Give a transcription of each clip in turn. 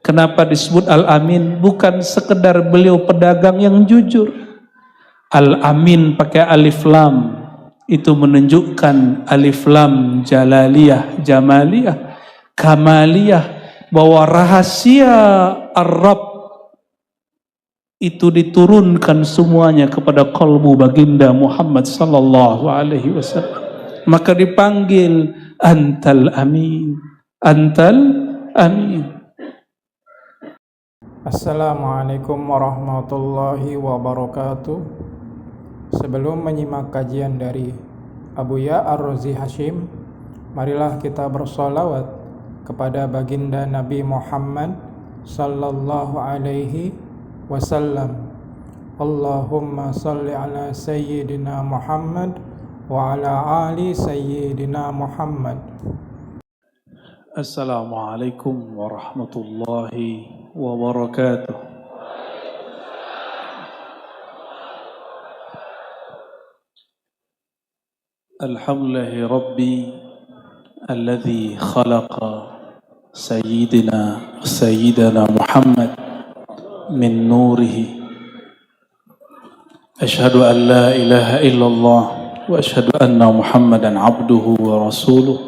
Kenapa disebut Al-Amin? Bukan sekedar beliau pedagang yang jujur. Al-Amin pakai alif lam, itu menunjukkan alif lam jalaliyah, jamaliyah, kamaliyah, bahwa rahasia Ar-Rabb itu diturunkan semuanya kepada kalbu baginda Muhammad sallallahu alaihi wasallam. Maka dipanggil Antal Amin, Antal Amin. Assalamualaikum warahmatullahi wabarakatuh. Sebelum menyimak kajian dari Abuya Ar-Razi Hashim, marilah kita bersolawat kepada baginda Nabi Muhammad sallallahu alaihi wasallam. Allahumma salli ala Sayyidina Muhammad wa ala ali Sayyidina Muhammad. Assalamualaikum warahmatullahi wabarakatuh. Alhamdulillahi Rabbi alladhi khalaqa Sayyidina Muhammad min nurihi. Ashhadu an la ilaha illallah wa ashhadu anna Muhammadan abduhu wa rasuluh.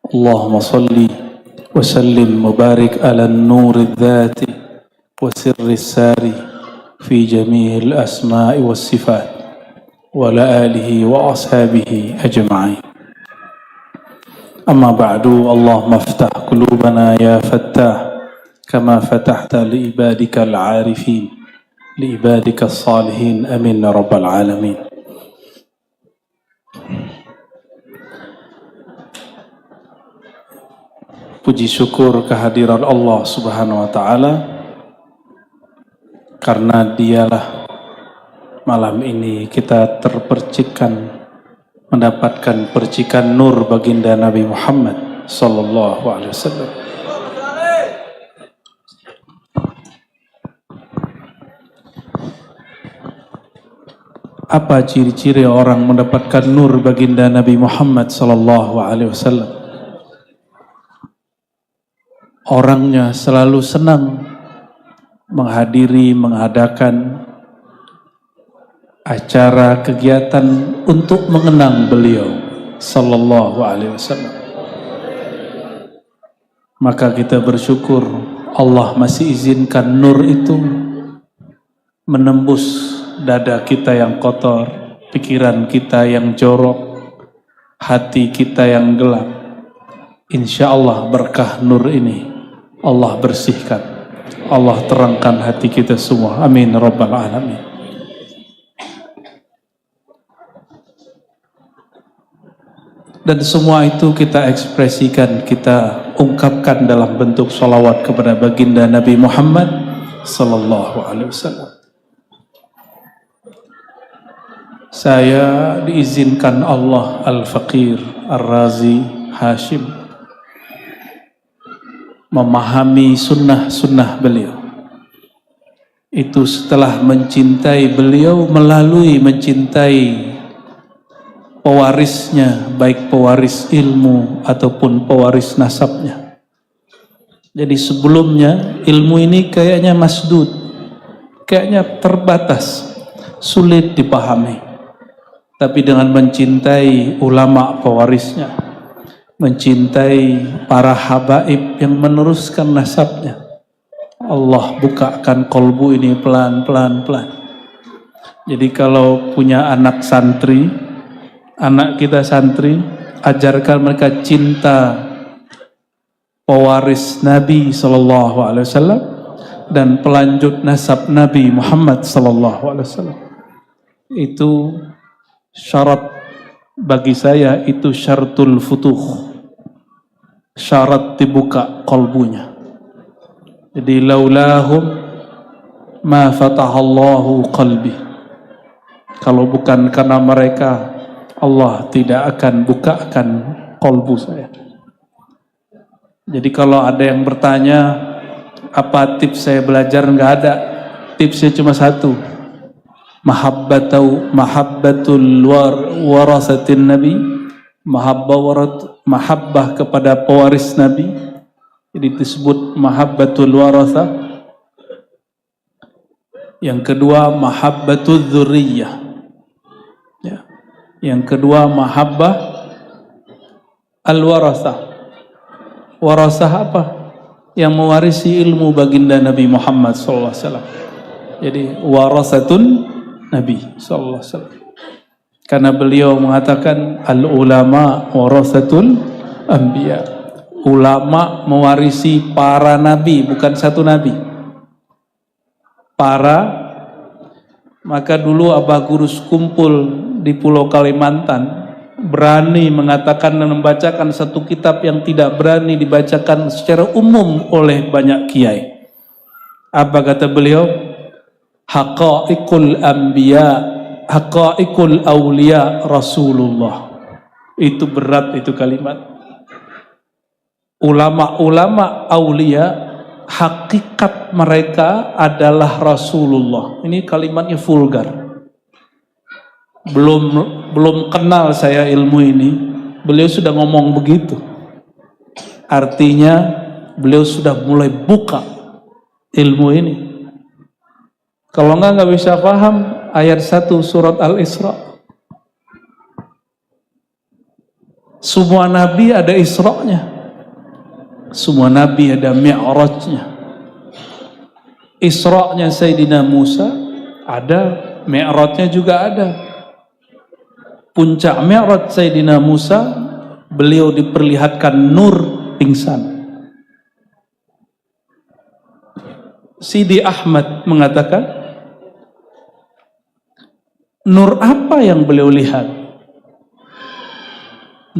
Allahumma salli وسلم مبارك على النور الذاتي وسر الساري في جميع الأسماء والصفات وعلى آله وأصحابه أجمعين. أما بعد، اللهم افتح قلوبنا يا فتاح كما فتحت لعبادك العارفين لعبادك الصالحين آمين يا رب العالمين. Puji syukur kehadiran Allah Subhanahu wa Ta'ala, karena Dialah malam ini kita terpercikkan mendapatkan percikan nur baginda Nabi Muhammad sallallahu alaihi wasallam. Apa ciri-ciri orang mendapatkan nur baginda Nabi Muhammad sallallahu alaihi wasallam? Orangnya selalu senang menghadiri, mengadakan acara kegiatan untuk mengenang beliau sallallahu alaihi wasallam. Maka kita bersyukur Allah masih izinkan nur itu menembus dada kita yang kotor, pikiran kita yang jorok, hati kita yang gelap. Insya Allah berkah nur ini Allah bersihkan, Allah terangkan hati kita semua. Amin rabbal alamin. Dan semua itu kita ekspresikan, kita ungkapkan dalam bentuk salawat kepada baginda Nabi Muhammad sallallahu alaihi wasallam. Saya diizinkan Allah Al-Faqir Ar-Razi Hashim memahami sunnah-sunnah beliau. Itu setelah mencintai beliau melalui mencintai pewarisnya, baik pewaris ilmu ataupun pewaris nasabnya. Jadi sebelumnya ilmu ini kayaknya masdud, kayaknya terbatas, sulit dipahami. Tapi dengan mencintai ulama pewarisnya, mencintai para habaib yang meneruskan nasabnya, Allah bukakan kolbu ini pelan-pelan. Jadi kalau punya anak santri, anak kita santri, ajarkan mereka cinta pewaris Nabi sallallahu alaihi wasallam dan pelanjut nasab Nabi Muhammad sallallahu alaihi wasallam. Itu syarat bagi saya, itu syaratul futuh, syarat dibuka kolbunya. Jadi laulahum ma fatahallahu qalbi. Kalau bukan karena mereka, Allah tidak akan bukakan kolbu saya. Jadi kalau ada yang bertanya apa tips saya belajar, nggak ada. Tipsnya cuma satu, mahabbatul warasatin Nabi, mahabbah kepada pewaris Nabi, Jadi disebut mahabbatul waratha. Yang kedua mahabbatul dzurriyyah. Ya. Yang kedua mahabbah al-warathah. Warathah apa? Yang mewarisi ilmu baginda Nabi Muhammad SAW. Jadi warathatun Nabi SAW. Karena beliau mengatakan al-ulama warathatul anbiya. Ulama mewarisi para nabi, bukan satu nabi. Maka dulu Abah Gurus kumpul di Pulau Kalimantan, berani mengatakan dan membacakan satu kitab yang tidak berani dibacakan secara umum oleh banyak kiai. Apa kata beliau? Haqa'iqul anbiya, haqa'iqul awliya Rasulullah. Itu berat itu kalimat. Ulama-ulama aulia, hakikat mereka adalah Rasulullah. Ini kalimatnya vulgar. Belum kenal saya ilmu ini, beliau sudah ngomong begitu. Artinya beliau sudah mulai buka ilmu ini. Kalau nggak bisa paham ayat 1 surat Al-Isra. Semua nabi ada Isra-nya. Semua nabi ada Mi'rajnya. Isra-nya Sayyidina Musa ada, Mi'rajnya juga ada. Puncak Mi'raj Sayyidina Musa, beliau diperlihatkan nur pingsan. Sidi Ahmad mengatakan, nur apa yang beliau lihat?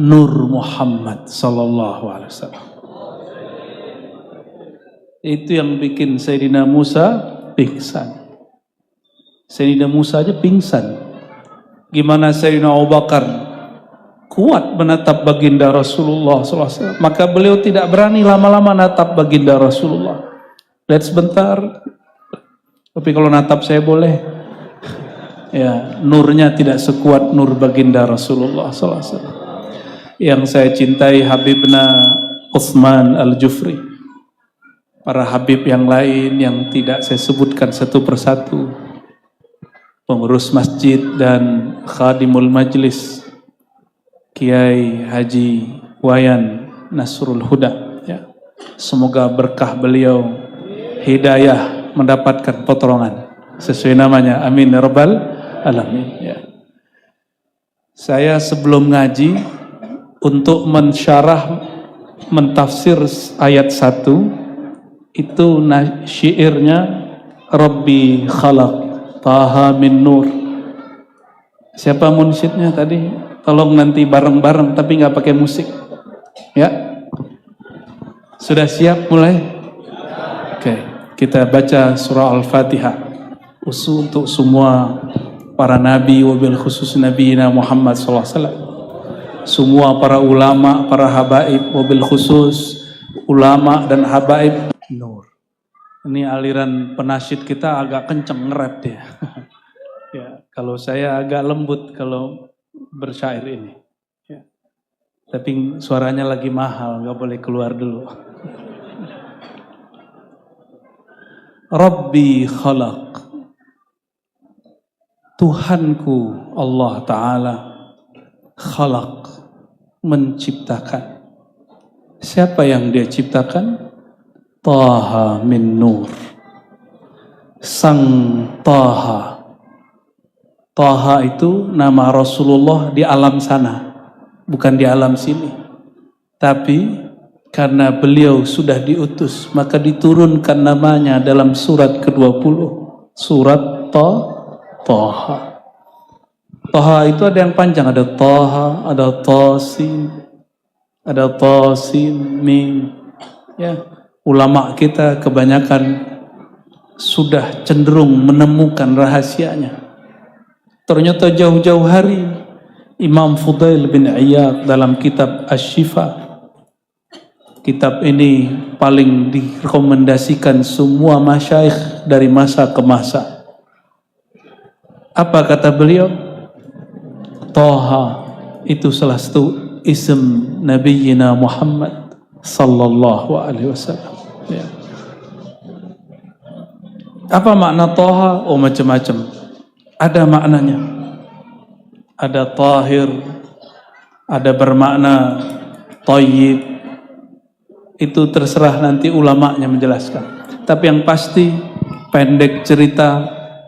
Nur Muhammad sallallahu alaihi wasallam. Itu yang bikin Sayyidina Musa pingsan. Sayyidina Musa aja pingsan. Gimana Sayyidina Abu Bakar kuat menatap baginda Rasulullah SAW. Maka beliau tidak berani lama-lama natap baginda Rasulullah. Lihat sebentar. Tapi kalau natap saya boleh. Ya, nurnya tidak sekuat nur baginda Rasulullah SAW. Yang saya cintai Habibna Utsman Al-Jufri. Para Habib yang lain yang tidak saya sebutkan satu persatu, pengurus masjid dan khadimul majlis, Kiai Haji Wayan Nasrul Huda, ya. Semoga berkah beliau, hidayah, mendapatkan potongan sesuai namanya, amin ya rabbal alamin, ya. Saya sebelum ngaji untuk mensyarah, mentafsir ayat 1 itu syairnya Rabbi khalaq Taha min nur. Siapa munsyidnya tadi? Tolong nanti bareng-bareng tapi nggak pakai musik. Ya. Sudah siap mulai? Oke, kita baca surah Al-Fatihah. Usul untuk semua para nabi, wabil khusus Nabi Muhammad SAW. Semua para ulama, para habaib, wabil khusus ulama dan habaib. Nur. Ini aliran penasyid kita agak kenceng nge-rap dia. Ya, kalau saya agak lembut kalau bersyair ini. Ya. Tapi suaranya lagi mahal, nggak boleh keluar dulu. Rabbi khalaq. Tuhanku Allah Ta'ala khalaq, menciptakan. Siapa yang dia ciptakan? Taha min nur. Sang Taha. Taha itu nama Rasulullah di alam sana, bukan di alam sini. Tapi karena beliau sudah diutus, maka diturunkan namanya dalam surat ke-20, surat Taha. Taha itu ada yang panjang, ada Taha, ada Tasin, ada Tasin, Mim. Ya. Ulama kita kebanyakan sudah cenderung menemukan rahasianya. Ternyata jauh-jauh hari Imam Fudail bin Iyad dalam kitab Asy-Syifa, kitab ini paling direkomendasikan semua masyayikh dari masa ke masa. Apa kata beliau? Taha itu salah satu ism Nabiyyina Muhammad sallallahu alaihi wasallam. Ya. Apa makna Toha? Oh, macam-macam. Ada maknanya. Ada tahir, ada bermakna thayyib. Itu terserah nanti ulamanya menjelaskan. Tapi yang pasti, pendek cerita,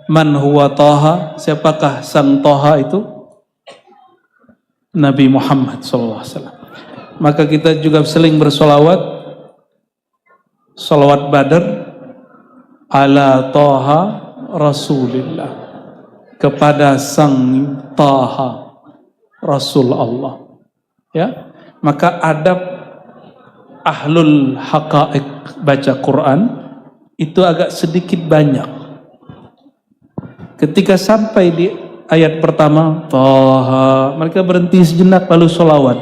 man huwa Toha, siapakah sang Toha itu? Nabi Muhammad SAW. Maka kita juga sering bersolawat, solawat Badar, ala Toha Rasulillah, kepada sang Taha Rasul Allah. Ya, maka adab ahlul haqaiq baca Quran itu agak sedikit banyak. Ketika sampai di ayat pertama Taha, mereka berhenti sejenak lalu sholawat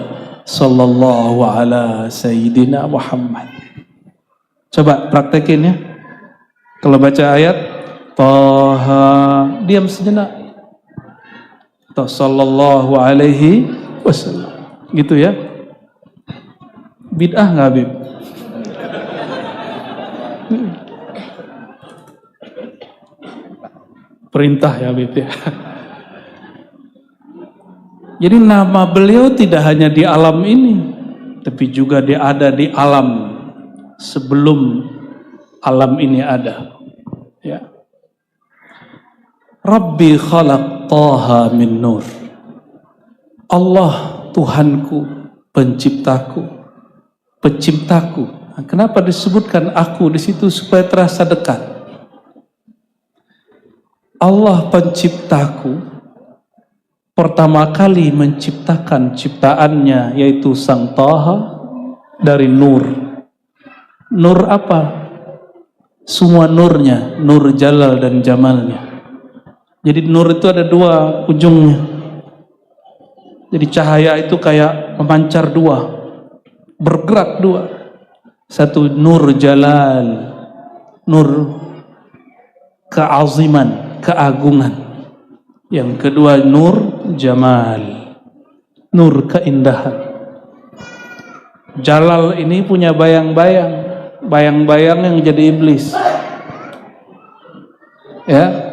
sallallahu ala sayyidina Muhammad. Coba praktekin ya. Kalau baca ayat Taha, diam sejenak. Atau sallallahu alaihi wasallam. Gitu ya. Bid'ah nggak, Habib? Perintah ya, Habib ya. Jadi nama beliau tidak hanya di alam ini, tapi juga dia ada di alam sebelum alam ini ada. Ya. Rabbi khalaq Taha min nur. Allah Tuhanku, penciptaku, penciptaku. Kenapa disebutkan aku di situ supaya terasa dekat? Allah penciptaku pertama kali menciptakan ciptaannya yaitu sang Taha dari nur. Nur apa? Semua nurnya, nur jalal dan jamalnya. Jadi nur itu ada dua ujungnya. Jadi cahaya itu kayak memancar dua, bergerak dua. Satu nur jalal, nur keaziman, keagungan. Yang kedua nur jamal, nur keindahan. Jalal ini punya bayang-bayang, bayang-bayang yang jadi iblis. Ya.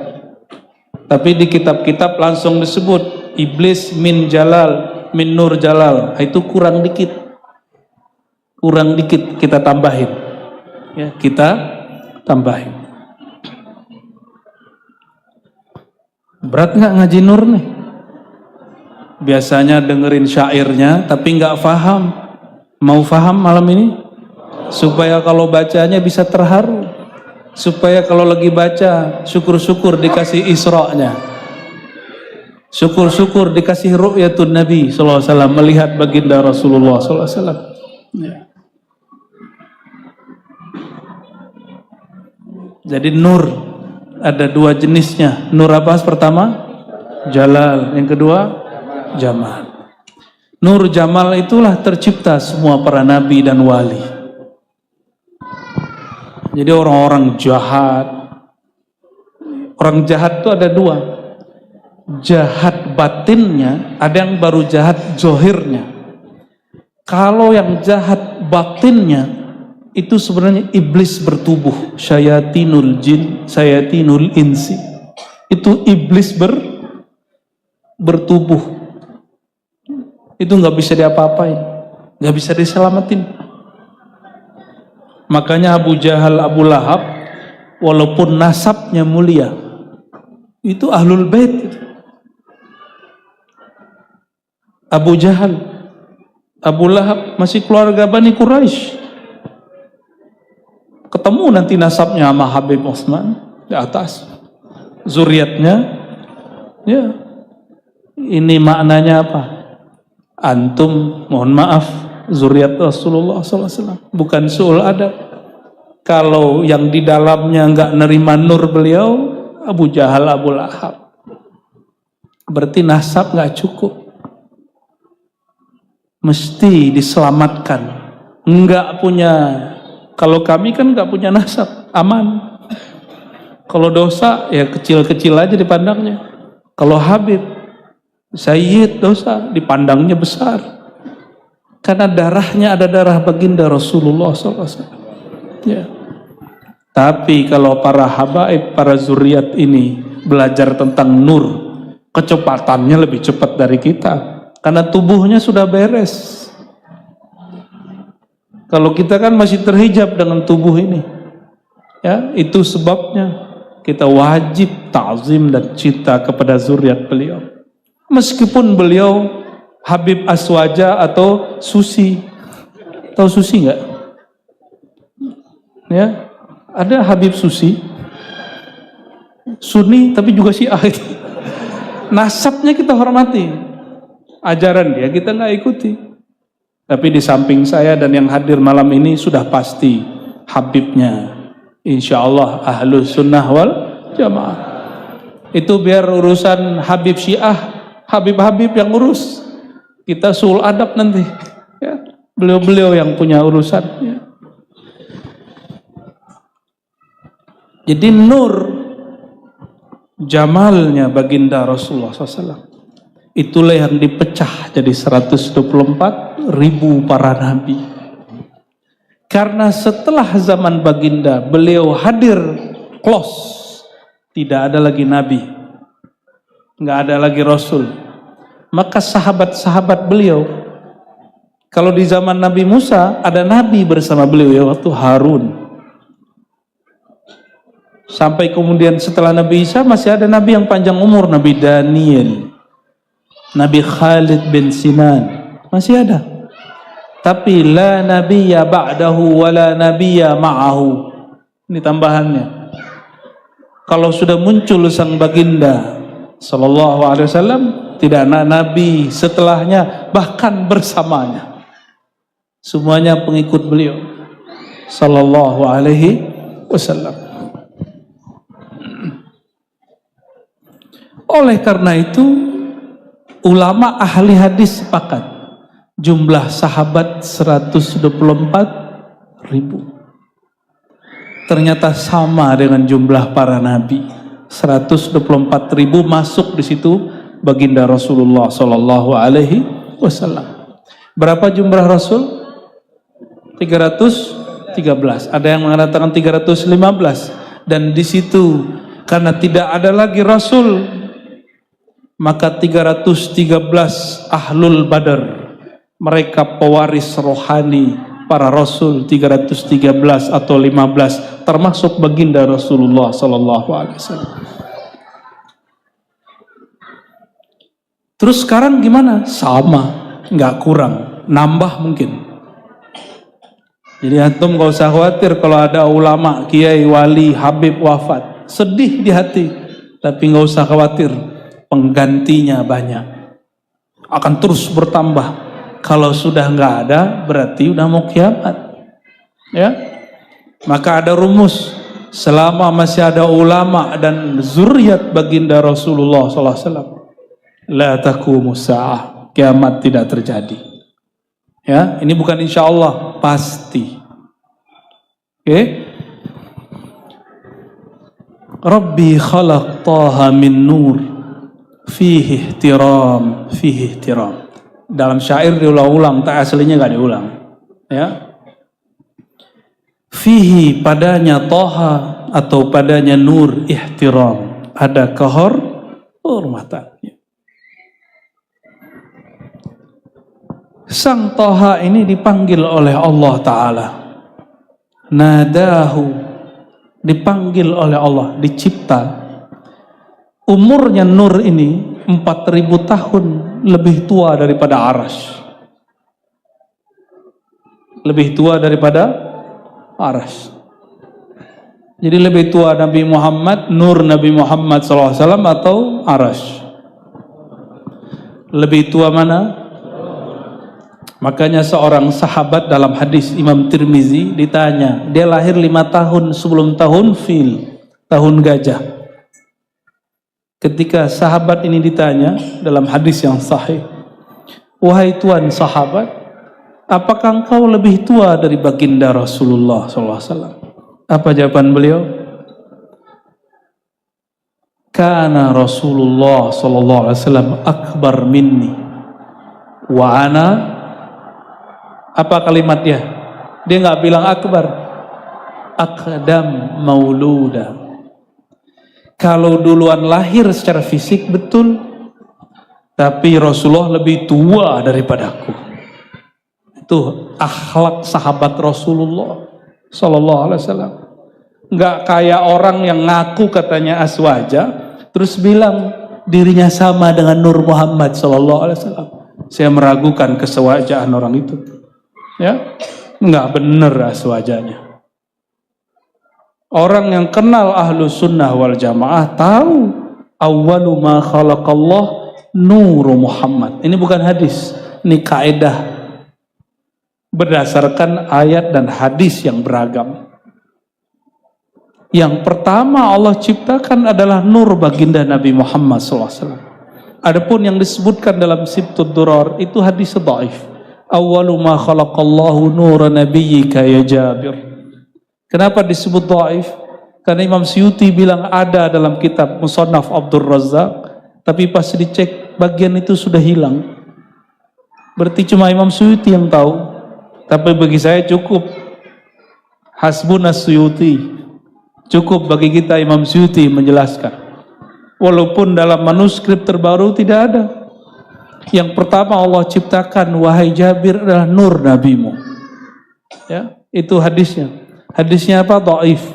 Tapi di kitab-kitab langsung disebut iblis min jalal, min nur jalal. Itu kurang dikit. Kurang dikit kita tambahin. Ya, kita tambahin. Berat nggak ngaji nur nih? Biasanya dengerin syairnya tapi nggak faham. Mau faham malam ini? Supaya kalau bacanya bisa terharu. Supaya kalau lagi baca syukur-syukur dikasih Isra-nya. Syukur-syukur dikasih ru'yatun Nabi sallallahu alaihi wasallam, melihat baginda Rasulullah sallallahu alaihi wasallam. Ya. Jadi nur ada dua jenisnya. Nur apa? Pertama jalal, yang kedua jamal. Nur jamal itulah tercipta semua para nabi dan wali. Jadi orang-orang jahat, orang jahat itu ada dua. Jahat batinnya, ada yang baru jahat zohirnya. Kalau yang jahat batinnya, itu sebenarnya iblis bertubuh. Syayatinul jin, syayatinul insi. Itu iblis bertubuh. Itu nggak bisa diapa-apain, nggak bisa diselamatin. Makanya Abu Jahal, Abu Lahab, walaupun nasabnya mulia, itu ahlul bait. Abu Jahal, Abu Lahab masih keluarga Bani Quraisy. Ketemu nanti nasabnya sama Habib Utsman di atas, zuriatnya. Ya, ini maknanya apa? Antum, mohon maaf, zuriat Rasulullah SAW, bukan su'ul adab. Kalau yang di dalamnya nggak nerima nur beliau, Abu Jahal, Abu Lahab, berarti nasab nggak cukup, mesti diselamatkan. Nggak punya, kalau kami kan nggak punya nasab, aman. Kalau dosa ya kecil-kecil aja dipandangnya. Kalau Habib, Sayyid, dosa dipandangnya besar. Karena darahnya ada darah baginda Rasulullah SAW. Ya. Tapi kalau para habaib, para zuriat ini belajar tentang nur, kecepatannya lebih cepat dari kita. Karena tubuhnya sudah beres. Kalau kita kan masih terhijab dengan tubuh ini. Ya, itu sebabnya kita wajib ta'zim dan cinta kepada zuriat beliau. Meskipun beliau Habib Aswaja atau Susi. Tahu Susi enggak? Ya, ada Habib Susi. Sunni tapi juga Syiah itu. Nasabnya kita hormati. Ajaran dia kita enggak ikuti. Tapi di samping saya dan yang hadir malam ini sudah pasti Habibnya. Insyaallah Ahlus Sunnah wal Jamaah. Itu biar urusan Habib Syiah, Habib-Habib yang urus. Kita sul adab nanti, ya. Beliau-beliau yang punya urusan. Ya. Jadi nur jamalnya baginda Rasulullah SAW, itulah yang dipecah jadi 124.000 para nabi. Karena setelah zaman baginda beliau hadir close, tidak ada lagi nabi, nggak ada lagi rasul. Maka sahabat-sahabat beliau, kalau di zaman Nabi Musa ada nabi bersama beliau, ya, waktu Harun. Sampai kemudian setelah Nabi Isa masih ada nabi yang panjang umur, Nabi Daniel, Nabi Khalid bin Sinan, masih ada. Tapi la nabiyya ba'dahu wa la nabiyya ma'ahu. Ini tambahannya. Kalau sudah muncul sang baginda sallallahu alaihi wasallam, tidak ada nabi setelahnya, bahkan bersamanya. Semuanya pengikut beliau sallallahu alaihi wasallam. Oleh karena itu, ulama ahli hadis sepakat jumlah sahabat 124.000. Ternyata sama dengan jumlah para nabi. 124.000 masuk di situ baginda Rasulullah sallallahu alaihi wasallam. Berapa jumlah Rasul? 313. Ada yang mengatakan 315. Dan di situ karena tidak ada lagi Rasul, maka 313 ahlul badar, mereka pewaris rohani para Rasul, 313 atau 15, termasuk baginda Rasulullah sallallahu alaihi wasallam. Terus sekarang gimana? Sama, nggak kurang, nambah mungkin. Jadi antum gak usah khawatir kalau ada ulama, kiai, wali, habib wafat, sedih di hati, tapi nggak usah khawatir, penggantinya banyak, akan terus bertambah. Kalau sudah nggak ada, berarti udah mau kiamat, ya. Maka ada rumus, selama masih ada ulama dan zuriat baginda Rasulullah SAW, la taqumus sa'ah, kiamat tidak terjadi. Ya, ini bukan insya Allah, pasti. Oke. Rabbi khalaq taha min nur, fihi ihtiram, fihi ihtiram. Dalam syair diulang-ulang, tak aslinya nggak diulang. Ya. Fihi, padanya toha atau padanya nur, ihtiram, ada kehormatan. Sang Toha ini dipanggil oleh Allah Ta'ala, nadahu, dipanggil oleh Allah, dicipta. Umurnya nur ini 4.000 tahun, lebih tua daripada Arash, lebih tua daripada Arash. Jadi lebih tua Nabi Muhammad, nur Nabi Muhammad SAW atau Arash? Lebih tua mana? Makanya seorang sahabat dalam hadis Imam Tirmizi ditanya, dia lahir 5 tahun sebelum tahun fil, tahun gajah. Ketika sahabat ini ditanya dalam hadis yang sahih, wahai tuan sahabat, apakah engkau lebih tua dari baginda Rasulullah SAW? Apa jawaban beliau? Kana Rasulullah SAW akbar minni wa ana Apa kalimat dia? Dia nggak bilang akbar. Aqdam mauluda. Kalau duluan lahir secara fisik betul, tapi Rasulullah lebih tua daripadaku. Itu akhlak sahabat Rasulullah Sallallahu Alaihi Wasallam. Nggak kayak orang yang ngaku katanya aswaja, terus bilang dirinya sama dengan Nur Muhammad Sallallahu Alaihi Wasallam. Saya meragukan kesewajaan orang itu. Ya, nggak benar aswajanya. Orang yang kenal ahlu sunnah wal jamaah tahu awwalu ma khalaqallah nuru Muhammad. Ini bukan hadis, ini kaidah berdasarkan ayat dan hadis yang beragam. Yang pertama Allah ciptakan adalah nur baginda Nabi Muhammad SAW. Adapun yang disebutkan dalam Sibtud Durar itu hadis dhaif. Awwalu ma khalaqallahu nura nabiyyika ya Jabir. Kenapa disebut dhaif? Karena Imam Suyuti bilang ada dalam kitab Musannaf Abdul Razzaq, tapi pas dicek bagian itu sudah hilang. Berarti cuma Imam Suyuti yang tahu. Tapi bagi saya cukup hasbunas Suyuti. Cukup bagi kita Imam Suyuti menjelaskan. Walaupun dalam manuskrip terbaru tidak ada. Yang pertama Allah ciptakan, wahai Jabir, adalah nur nabimu. Ya, itu hadisnya. Hadisnya apa? Dhaif.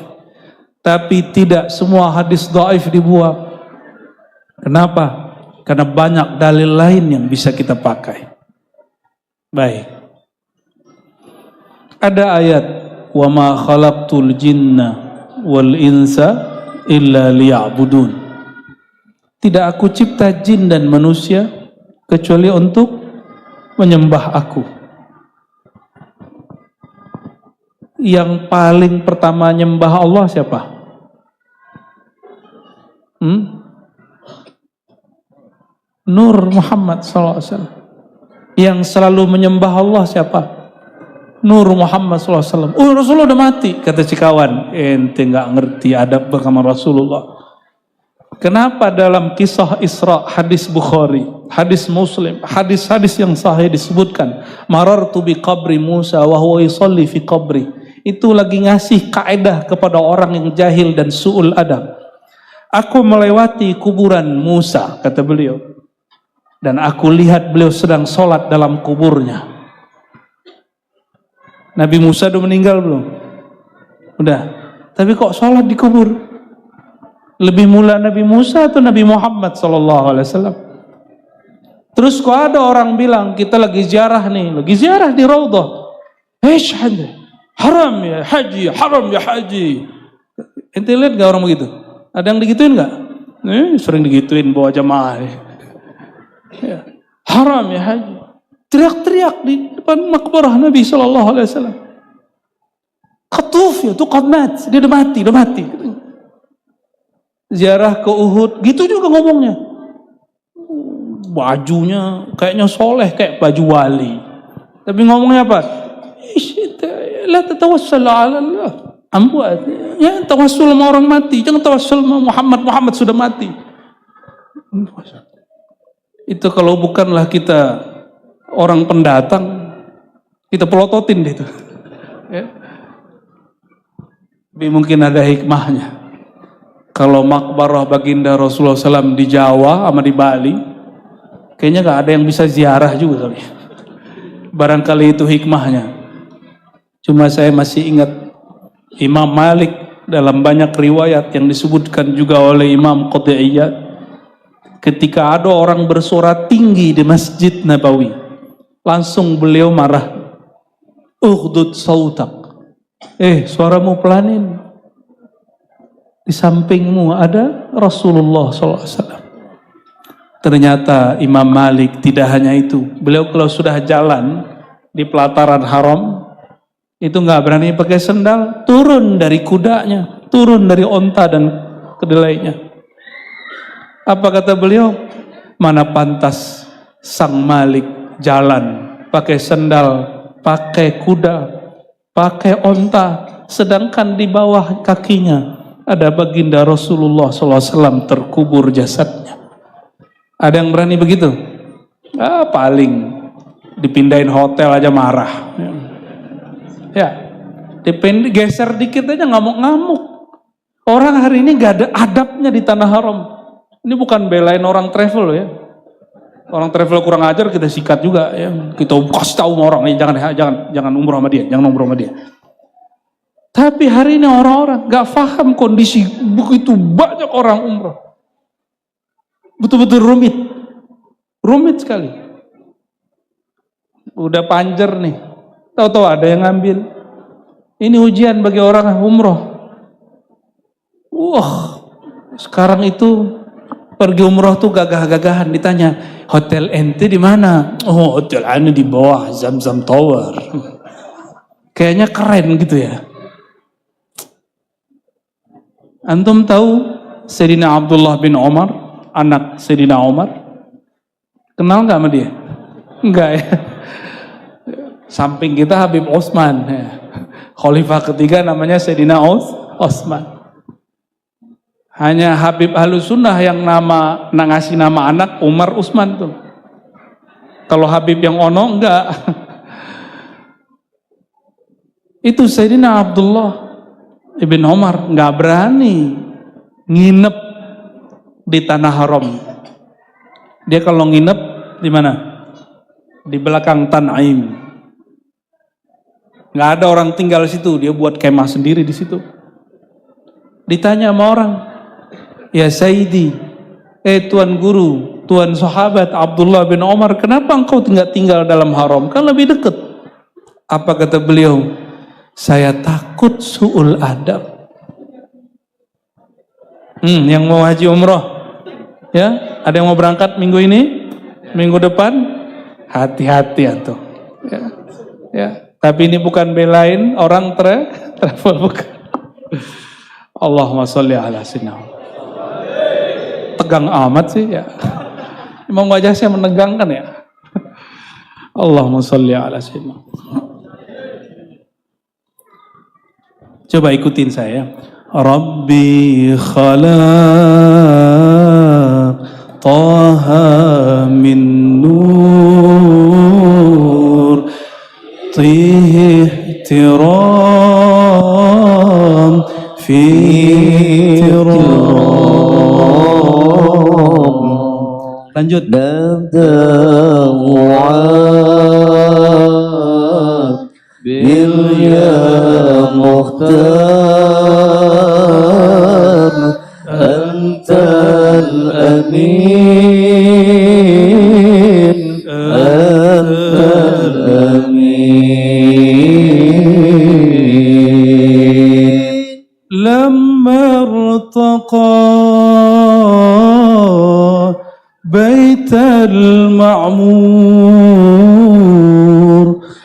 Tapi tidak semua hadis dhaif dibuang. Kenapa? Karena banyak dalil lain yang bisa kita pakai. Baik. Ada ayat, wa ma khalaqtul jinna wal insa illa liya'budun. Tidak aku cipta jin dan manusia kecuali untuk menyembah aku. Yang paling pertama nyembah Allah siapa? Nur Muhammad SAW. Yang selalu menyembah Allah siapa? Nur Muhammad SAW. Oh, Rasulullah udah mati, kata cikawan. Ente nggak ngerti adab bersama Rasulullah. Kenapa dalam kisah Isra, hadis Bukhari, hadis Muslim, hadis-hadis yang sahih disebutkan, marartu bi qabri Musa wa huwa yusalli fi qabri. Itu lagi ngasih kaidah kepada orang yang jahil dan su'ul adab. Aku melewati kuburan Musa, kata beliau, dan aku lihat beliau sedang sholat dalam kuburnya. Nabi Musa udah meninggal belum? Udah. Tapi kok sholat di kubur? Lebih mulia Nabi Musa atau Nabi Muhammad SAW? Terus kok ada orang bilang kita lagi ziarah nih, lagi ziarah di Raudhah. Haram ya haji, haram ya haji. Ente lihat gak orang begitu? Ada yang digituin gak? Sering digituin bawa jamaah. Ya. Haram ya haji. Teriak-teriak di depan makbarah Nabi SAW. Khatuf ya, tuh qadmat. Dia udah mati. Ziarah ke Uhud, gitu juga ngomongnya. Bajunya kayaknya soleh, kayak baju wali. Tapi ngomongnya apa? La tatawassal ala Allah. Ambuat. Ya, tawassul sama orang mati. Jangan tawassul sama Muhammad sudah mati. Itu kalau bukanlah kita orang pendatang, kita pelototin deh itu. Ya. Tapi mungkin ada hikmahnya. Kalau makbarah baginda Rasulullah SAW di Jawa sama di Bali, kayaknya gak ada yang bisa ziarah juga kali. Barangkali itu hikmahnya. Cuma saya masih ingat Imam Malik dalam banyak riwayat yang disebutkan juga oleh Imam Qudhi'iyat, ketika ada orang bersuara tinggi di Masjid Nabawi, langsung beliau marah. Ughdud sautak. Suaramu pelanin. Di sampingmu ada Rasulullah SAW. Ternyata Imam Malik tidak hanya itu. Beliau kalau sudah jalan di pelataran haram, itu nggak berani pakai sendal, turun dari kudanya, turun dari onta dan kedelainya. Apa kata beliau? Mana pantas sang Malik jalan pakai sendal, pakai kuda, pakai onta, sedangkan di bawah kakinya ada baginda Rasulullah SAW terkubur jasadnya. Ada yang berani begitu? Paling dipindahin hotel aja marah. Ya, geser dikit aja ngamuk-ngamuk. Orang hari ini gak ada adabnya di tanah haram. Ini bukan belain orang travel ya. Orang travel kurang ajar kita sikat juga ya. Kita kasih tahu sama orang nih jangan umroh sama dia, jangan umroh sama dia. Tapi hari ini orang-orang gak paham kondisi begitu banyak orang umroh. Betul-betul rumit sekali. Udah panjer nih, tahu-tahu ada yang ngambil. Ini ujian bagi orang umroh. Wah, sekarang itu pergi umroh tuh gagah-gagahan, ditanya hotel ente di mana? Oh, hotel ane di bawah Zamzam Tower. Kayaknya keren gitu ya. Antum tahu Sayyidina Abdullah bin Umar, anak Sayyidina Umar? Kenal nggak sama dia? Enggak ya. Samping kita Habib Utsman, ya. Khalifah ketiga namanya Sayyidina Utsman. Hanya Habib Ahlussunnah yang ngasih nama anak Umar Utsman tuh. Kalau Habib yang ono enggak. Itu Sayyidina Abdullah Ibn Umar enggak berani nginep di tanah haram. Dia kalau nginep di mana? Di belakang Tan'im. Enggak ada orang tinggal situ, dia buat kemah sendiri di situ. Ditanya sama orang, ya Sayyidi, Tuan Guru, Tuan Sahabat Abdullah bin Umar, kenapa engkau tinggal dalam haram? Kan lebih dekat. Apa kata beliau? Saya takut su'ul adab. Yang mau haji umroh, ya, ada yang mau berangkat minggu ini, minggu depan, hati-hati atau, ya. Tapi ini bukan belain orang travel, bukan. Allahumma sholli ala sayyidina. Tegang amat sih ya. Emang wajahnya menegangkan ya. Allahumma sholli ala sayyidina. Coba ikutin saya. Rabbi khalaq taha min nur tihi ihtiram fi ihtiram. Lanjut. Bil ya muhtar antal amin antal amin lamma irtaqa baital ma'mur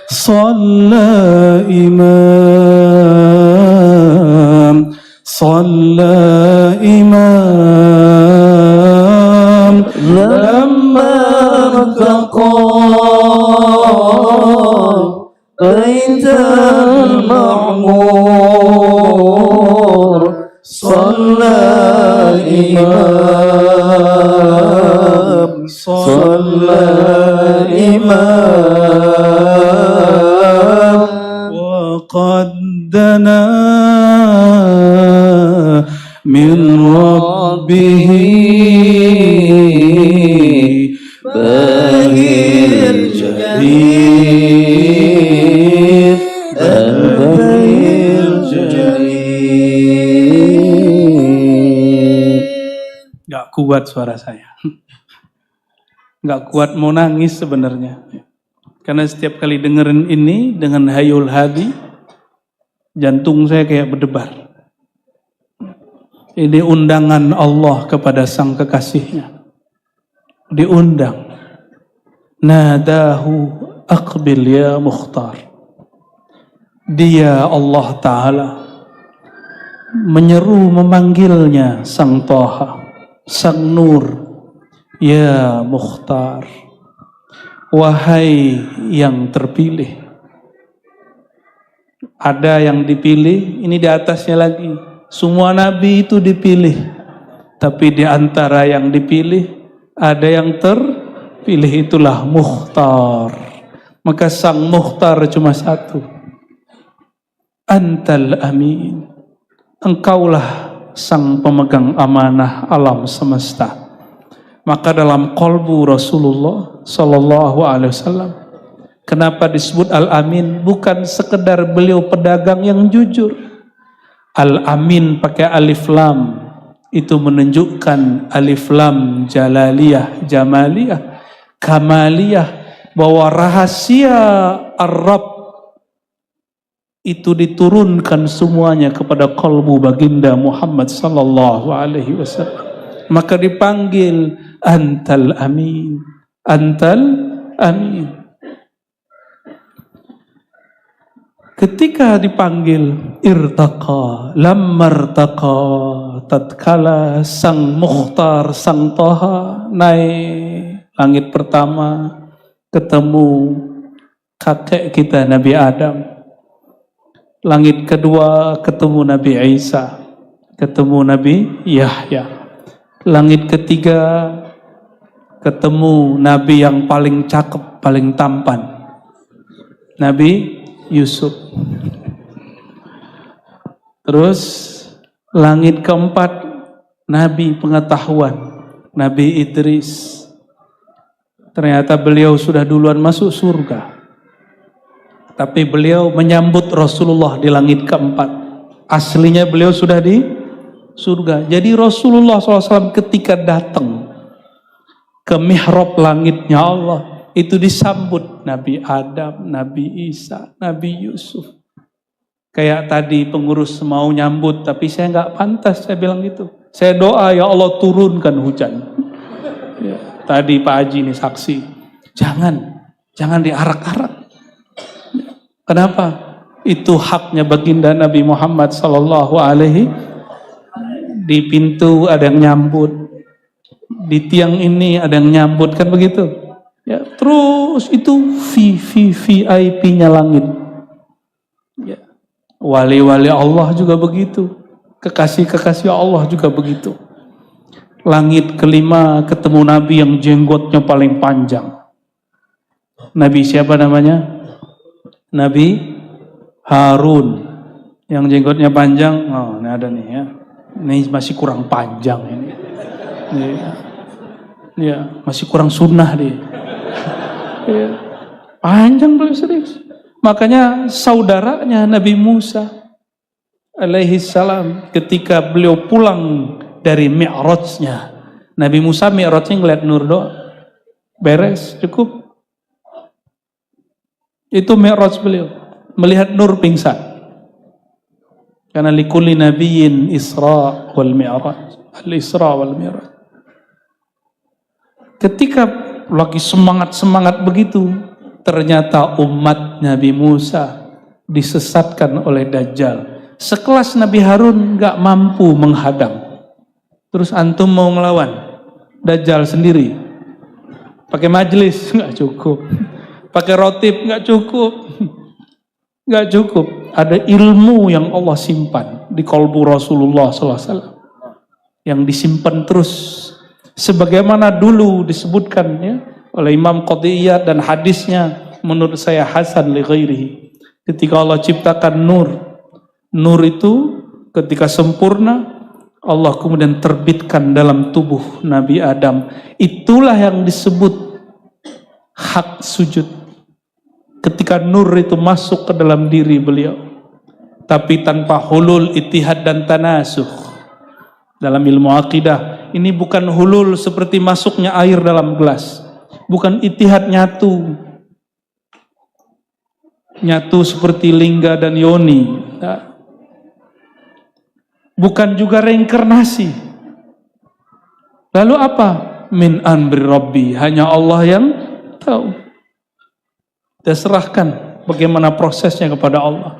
صلى إمام لما ارتقى بيت المعمور صلى إمام وقد دنا من ربه باهر جليل الباهر جليل. Gak kuat suara saya. Gak kuat mau nangis sebenarnya. Karena setiap kali dengerin ini dengan Hayul Hadi, jantung saya kayak berdebar. Ini undangan Allah kepada sang kekasihnya. Diundang. Nadahu aqbil ya Mukhtar. Dia Allah Ta'ala menyeru memanggilnya sang Toha, sang Nur. Ya Mukhtar, wahai yang terpilih. Ada yang dipilih, ini di atasnya lagi. Semua nabi itu dipilih. Tapi di antara yang dipilih, ada yang terpilih, itulah Mukhtar. Maka sang mukhtar cuma satu. Antal amin. Engkaulah sang pemegang amanah alam semesta. Maka dalam qalbu Rasulullah sallallahu alaihi wasallam, kenapa disebut Al-Amin? Bukan sekedar beliau pedagang yang jujur. Al-Amin pakai alif lam, itu menunjukkan alif lam jalaliyah, jamaliyah, kamaliyah, bahwa rahasia Ar-Rabb itu diturunkan semuanya kepada kalbu baginda Muhammad sallallahu alaihi wasallam. Maka dipanggil Antal Amin, Antal Amin. Ketika dipanggil irtaqa, lammartaqa, tatkala sang Mukhtar, sang Toha naik langit pertama, ketemu kakek kita Nabi Adam. Langit kedua ketemu Nabi Isa, ketemu Nabi Yahya. Langit ketiga ketemu Nabi yang paling cakep, paling tampan, Nabi Yusuf. Terus langit keempat Nabi pengetahuan, Nabi Idris. Ternyata beliau sudah duluan masuk surga. Tapi beliau menyambut Rasulullah di langit keempat. Aslinya beliau sudah di surga. Jadi Rasulullah SAW ketika datang ke mihrab langitnya Allah, itu disambut Nabi Adam, Nabi Isa, Nabi Yusuf. Kayak tadi pengurus mau nyambut, tapi saya nggak pantas, saya bilang gitu. Saya doa, ya Allah turunkan hujan. Ya, tadi Pak Haji ini saksi. Jangan diarak-arak. Kenapa? Itu haknya baginda Nabi Muhammad sallallahu alaihi. Di pintu ada yang nyambut, di tiang ini ada yang nyambut, kan begitu? Ya, terus itu VIP-nya langit. Ya. Wali-wali Allah juga begitu, kekasih-kekasih Allah juga begitu. Langit kelima ketemu Nabi yang jenggotnya paling panjang. Nabi siapa namanya? Nabi Harun, yang jenggotnya panjang. Oh, ini ada nih ya. Ini masih kurang panjang ini. Ya, masih kurang sunnah dia. Ya, panjang belum serius. Makanya saudaranya Nabi Musa alaihi salam ketika beliau pulang dari Mi'rajnya. Nabi Musa Mi'rajnya ngeliat nur doang. Beres, cukup. Itu Mi'raj beliau, melihat nur pingsan. Karena likulli nabiyyin Isra wal Mi'raj, al-Isra wal Mi'raj. Ketika lagi semangat begitu, ternyata umat Nabi Musa disesatkan oleh Dajjal. Sekelas Nabi Harun gak mampu menghadang. Terus antum mau ngelawan Dajjal sendiri, pakai majelis gak cukup. Pakai rotib nggak cukup. Ada ilmu yang Allah simpan di kalbu Rasulullah SAW, yang disimpan terus, sebagaimana dulu disebutkan ya oleh Imam Qadiyat dan hadisnya menurut saya hasan li ghairihi. Ketika Allah ciptakan nur itu ketika sempurna, Allah kemudian terbitkan dalam tubuh Nabi Adam. Itulah yang disebut hak sujud. Ketika nur itu masuk ke dalam diri beliau, tapi tanpa hulul, ittihad dan tanasuh. Dalam ilmu akidah, ini bukan hulul seperti masuknya air dalam gelas, bukan ittihad nyatu seperti lingga dan yoni, bukan juga reinkarnasi. Lalu apa? Min amri Rabbi, hanya Allah yang tahu. Kita serahkan bagaimana prosesnya kepada Allah.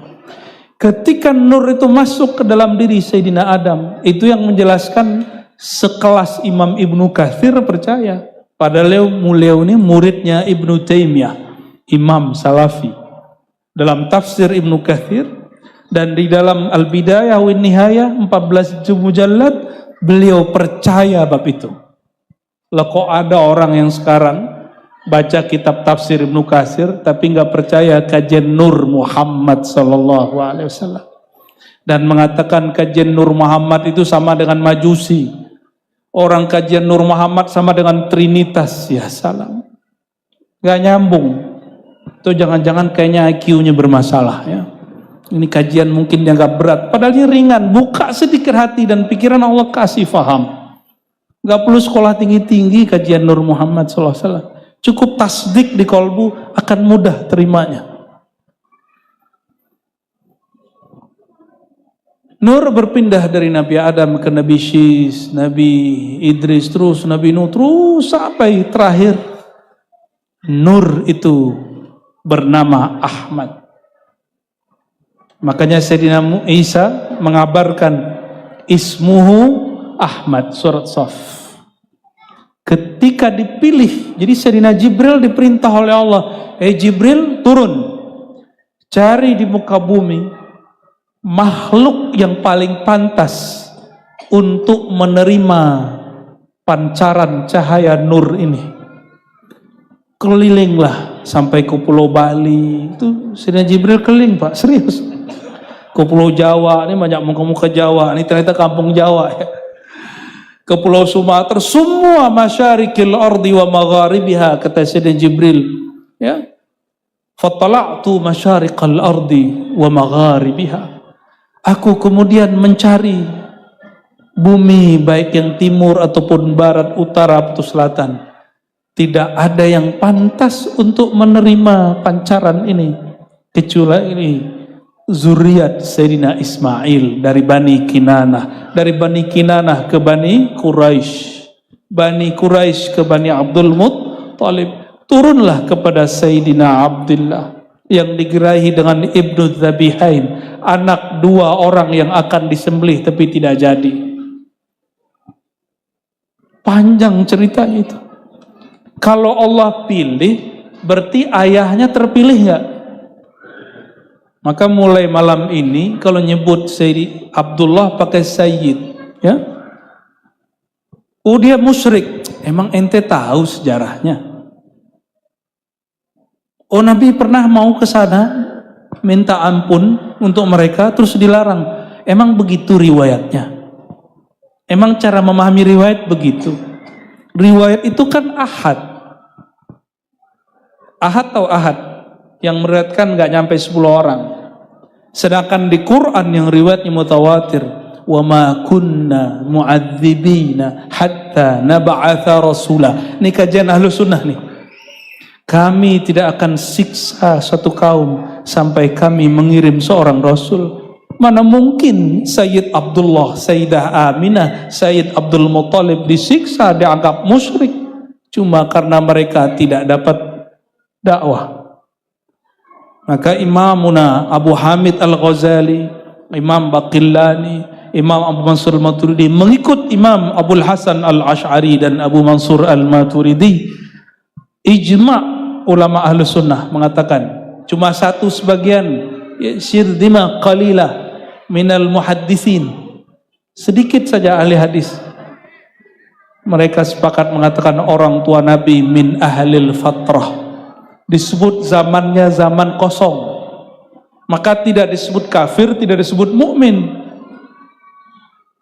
Ketika nur itu masuk ke dalam diri Sayyidina Adam, itu yang menjelaskan sekelas Imam Ibnu Katsir percaya. Padahal beliau ini muridnya Ibnu Taimiyah, Imam Salafi. Dalam tafsir Ibnu Katsir dan di dalam Al-Bidayah wa Nihayah 14 mujallad, beliau percaya bab itu. Lah kok ada orang yang sekarang baca kitab tafsir Ibnu Katsir tapi nggak percaya kajian Nur Muhammad sallallahu alaihi wasallam dan mengatakan kajian Nur Muhammad itu sama dengan Majusi. Orang kajian Nur Muhammad sama dengan Trinitas. Ya salam. Nggak nyambung. Itu jangan-jangan kayaknya IQ-nya bermasalah ya. Ini kajian mungkin dianggap berat, padahal ini ringan. Buka sedikit hati dan pikiran, Allah kasih faham. Gak perlu sekolah tinggi-tinggi kajian Nur Muhammad SAW. Cukup tasdik di kolbu, akan mudah terimanya. Nur berpindah dari Nabi Adam ke Nabi Syis, Nabi Idris, terus Nabi Nuh, terus sampai terakhir. Nur itu bernama Ahmad. Makanya Sayyidina Isa mengabarkan ismuhu Ahmad, surat Shaf. Ketika dipilih, jadi Sayyidina Jibril diperintah oleh Allah, Jibril turun, cari di muka bumi makhluk yang paling pantas untuk menerima pancaran cahaya nur ini. Kelilinglah sampai ke Pulau Bali. Itu Sayyidina Jibril keliling, Pak, serius. Ke Pulau Jawa, ini banyak muka-muka Jawa, ini ternyata kampung Jawa ya. Ke Pulau Sumatera, semua masyarikil ardi wa magharibiha, kata Sayyidina Jibril ya. Fattala'tu masyarikal ardi wa magharibiha. Aku kemudian mencari bumi baik yang timur ataupun barat, utara atau selatan. Tidak ada yang pantas untuk menerima pancaran ini kecuali ini zuriat Sayyidina Ismail dari Bani Kinanah, dari Bani Kinanah ke Bani Quraisy, Bani Quraisy ke Bani Abdul Muttalib, turunlah kepada Sayyidina Abdullah yang digerahi dengan Ibnu Dzabihain, anak dua orang yang akan disembelih tapi tidak jadi. Panjang ceritanya itu. Kalau Allah pilih, berarti ayahnya terpilih nggak? Maka mulai malam ini kalau nyebut Sayyid Abdullah pakai Sayyid, ya. Oh dia musyrik. Emang ente tahu sejarahnya? Oh Nabi pernah mau ke sana minta ampun untuk mereka terus dilarang. Emang begitu riwayatnya? Emang cara memahami riwayat begitu? Riwayat itu kan ahad. Ahad atau ahad? Yang meriwayatkan nggak nyampe 10 orang. Sedangkan di Quran yang riwayatnya mutawatir, wa ma kunna mu'adzibina hatta nab'atha rasula. Ini kajian ahlu sunnah nih. Kami tidak akan siksa satu kaum sampai kami mengirim seorang rasul. Mana mungkin Sayyid Abdullah, Sayyidah Aminah, Sayyid Abdul Muttalib disiksa, dianggap musyrik cuma karena mereka tidak dapat dakwah. Maka Imamuna Abu Hamid Al-Ghazali, Imam Baqillani, Imam Abu Mansur Al-Maturidi mengikut Imam Abul Hasan Al-Ash'ari dan Abu Mansur Al-Maturidi. Ijma' ulama ahlu sunnah mengatakan cuma satu sebagian, syirdima qalilah minal muhaddisin, sedikit saja ahli hadis, mereka sepakat mengatakan orang tua Nabi min ahlil fatrah, disebut zamannya zaman kosong, maka tidak disebut kafir, tidak disebut mukmin.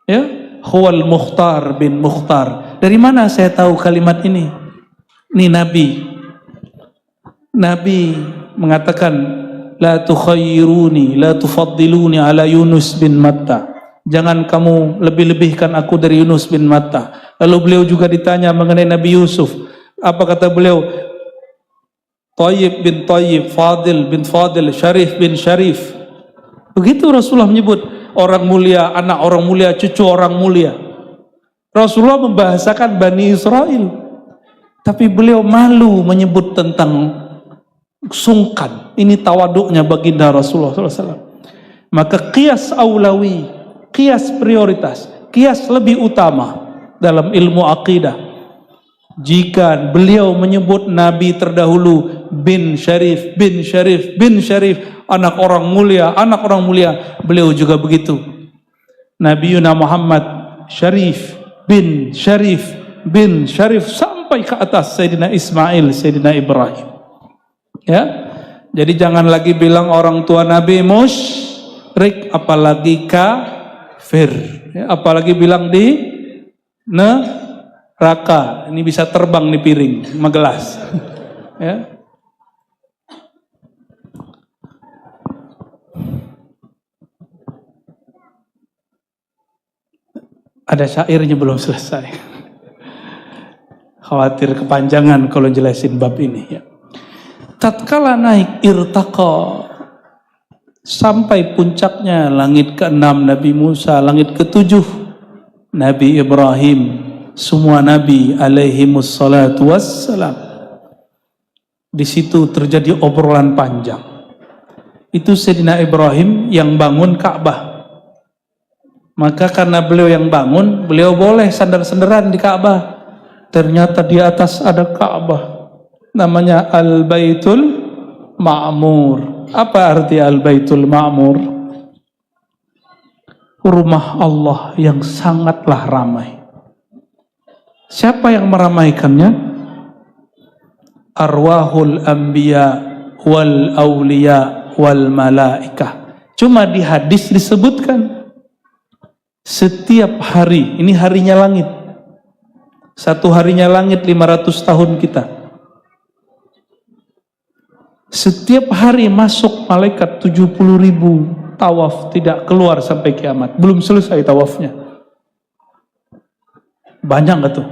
Ya, huwal Mukhtar bin Mukhtar. Dari mana saya tahu kalimat ini? Ini Nabi mengatakan la tukhayyiruni la tufaddiluni ala Yunus bin Matta. Jangan kamu lebih-lebihkan aku dari Yunus bin Matta. Lalu beliau juga ditanya mengenai Nabi Yusuf. Apa kata beliau? Thayyib bin Thayyib, Fadil bin Fadil, Syarif bin Syarif. Begitu Rasulullah menyebut orang mulia, anak orang mulia, cucu orang mulia. Rasulullah membahasakan Bani Israel. Tapi beliau malu menyebut tentang sungkan. Ini tawaduknya baginda Rasulullah SAW. Maka qiyas aulawi, qiyas prioritas, qiyas lebih utama dalam ilmu akidah. Jika beliau menyebut Nabi terdahulu bin Syarif, bin Syarif, bin Syarif, anak orang mulia, beliau juga begitu. Nabi Muhammad Syarif bin Syarif bin Syarif sampai sampai ke atas Sayyidina Ismail, Sayyidina Ibrahim. Ya, jadi jangan lagi bilang orang tua Nabi musyrik, apalagi kafir, ya, apalagi bilang di neraka. Ini bisa terbang di piring, sama gelas. Ya. Ada syairnya belum selesai. Khawatir kepanjangan kalau jelasin bab ini. Ya. Tatkala naik irtaqa, sampai puncaknya langit ke-6 Nabi Musa, langit ke-7 Nabi Ibrahim, semua Nabi alaihimus salatu wassalam. Di situ terjadi obrolan panjang. Itu Sayyidina Ibrahim yang bangun Ka'bah. Maka karena beliau yang bangun, beliau boleh sandar-sandaran di Ka'bah. Ternyata di atas ada Ka'bah. Namanya Al-Baitul Ma'mur. Apa arti Al-Baitul Ma'mur? Rumah Allah yang sangatlah ramai. Siapa yang meramaikannya? Arwahul anbiya wal awliya wal malaikah. Cuma di hadis disebutkan setiap hari, ini harinya langit. Satu harinya langit 500 tahun kita. Setiap hari masuk malaikat 70.000 tawaf, tidak keluar sampai kiamat. Belum selesai tawafnya. Banyak gak tuh?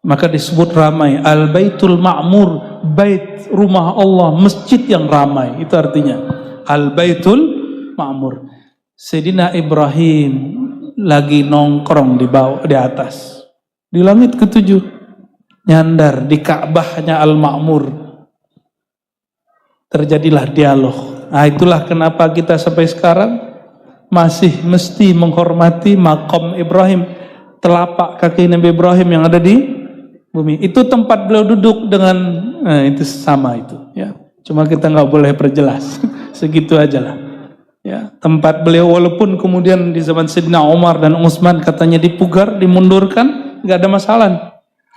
Maka disebut ramai. Al-Baitul Ma'mur, bait rumah Allah, masjid yang ramai. Itu artinya Al-Baitul Ma'mur. Sayyidina Ibrahim lagi nongkrong di atas, di langit ke-7, nyandar di Ka'bahnya Al-Ma'mur. Terjadilah dialog. Nah, itulah kenapa kita sampai sekarang masih mesti menghormati maqam Ibrahim, telapak kaki Nabi Ibrahim yang ada di bumi. Itu tempat beliau duduk dengan, itu sama itu. Ya, cuma kita nggak boleh perjelas, segitu aja lah. Ya, tempat beliau walaupun kemudian di zaman Sayyidina Umar dan Utsman katanya dipugar, dimundurkan, nggak ada masalah,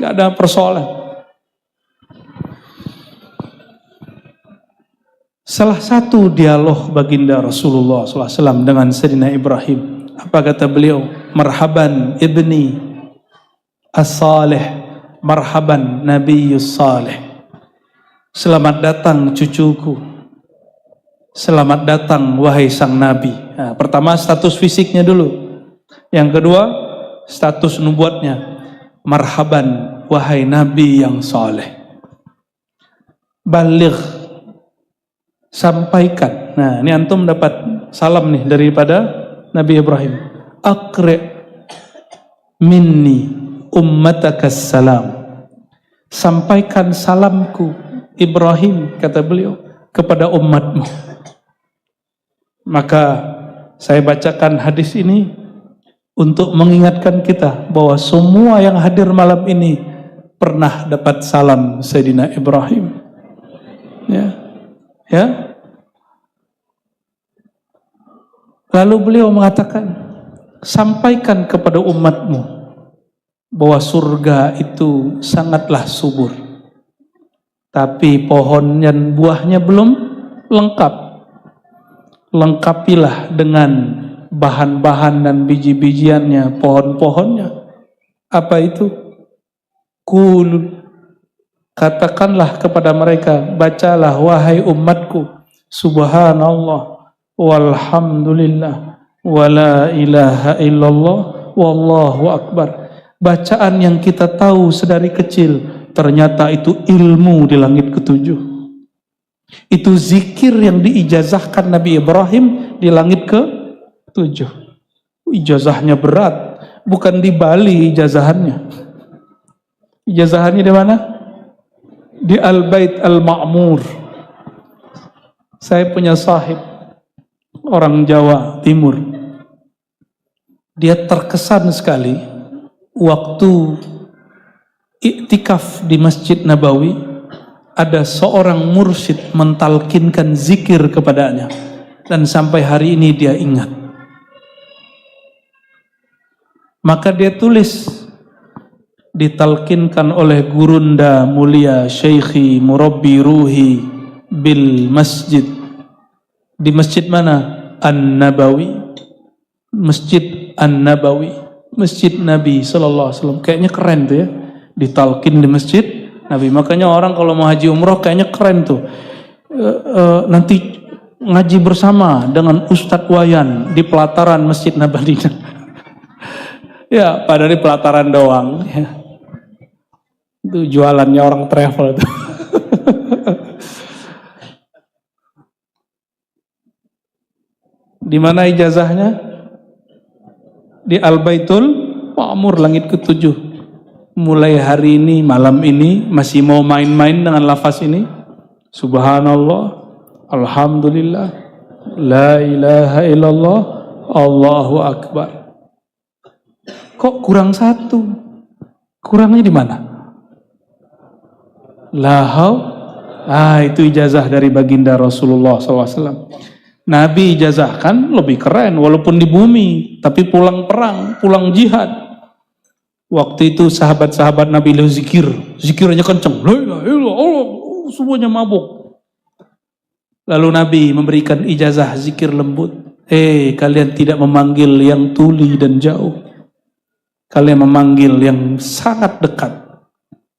nggak ada persoalan. Salah satu dialog baginda Rasulullah SAW dengan Sayyidina Ibrahim, apa kata beliau? Marhaban ibni as-salih, marhaban nabiyyus salih. Selamat datang cucuku. Selamat datang wahai sang nabi. Nah, pertama status fisiknya dulu. Yang kedua status nubuatnya. Marhaban wahai nabi yang saleh. Baligh, sampaikan. Nah, ini antum dapat salam nih daripada Nabi Ibrahim. Aqri minni ummatakas salam. Sampaikan salamku Ibrahim, kata beliau, kepada umatmu. Maka saya bacakan hadis ini untuk mengingatkan kita bahwa semua yang hadir malam ini pernah dapat salam Sayyidina Ibrahim. Ya. Lalu beliau mengatakan, sampaikan kepada umatmu bahwa surga itu sangatlah subur, tapi pohon dan buahnya belum lengkap. Lengkapilah dengan bahan-bahan dan biji-bijiannya, pohon-pohonnya. Apa itu? Qul, katakanlah kepada mereka, bacalah wahai umatku, subhanallah walhamdulillah wala ilaha illallah wallahu akbar. Bacaan yang kita tahu sedari kecil, ternyata itu ilmu di langit ke-7. Itu zikir yang diijazahkan Nabi Ibrahim di langit ke-7. Ijazahnya berat, bukan di Bali ijazahannya. Ijazahannya di mana? Di Al-Bait Al-Ma'mur. Saya punya sahib, orang Jawa Timur. Dia terkesan sekali waktu iktikaf di Masjid Nabawi. Ada seorang mursyid mentalkinkan zikir kepadanya, dan sampai hari ini dia ingat. Maka dia tulis ditalkinkan oleh gurunda mulia Syekhi Murabbi Ruhi bil masjid. Di masjid mana? An-Nabawi. Masjid An-Nabawi, masjid Nabi sallallahu alaihi wasallam. Kayaknya keren tuh ya, ditalkin di masjid Nabi. Makanya orang kalau mau haji umroh kayaknya keren tuh. Nanti ngaji bersama dengan Ustadz Wayan di pelataran Masjid Nabawi. Ya, padahal di pelataran doang. Ya. Itu jualannya orang travel itu. Di mana ijazahnya? Di Al-Baitul Ma'mur, langit ke-7. Mulai hari ini, malam ini masih mau main-main dengan lafaz ini. Subhanallah, alhamdulillah, la ilaha illallah, Allahu akbar. Kok kurang satu? Kurangnya di mana? Itu ijazah dari baginda Rasulullah SAW. Nabi ijazahkan lebih keren, walaupun di bumi, tapi pulang perang, pulang jihad. Waktu itu sahabat-sahabat Nabi zikirnya kenceng, la ilaha illallah, semuanya mabuk. Lalu Nabi memberikan ijazah zikir lembut. Kalian tidak memanggil yang tuli dan jauh, kalian memanggil yang sangat dekat.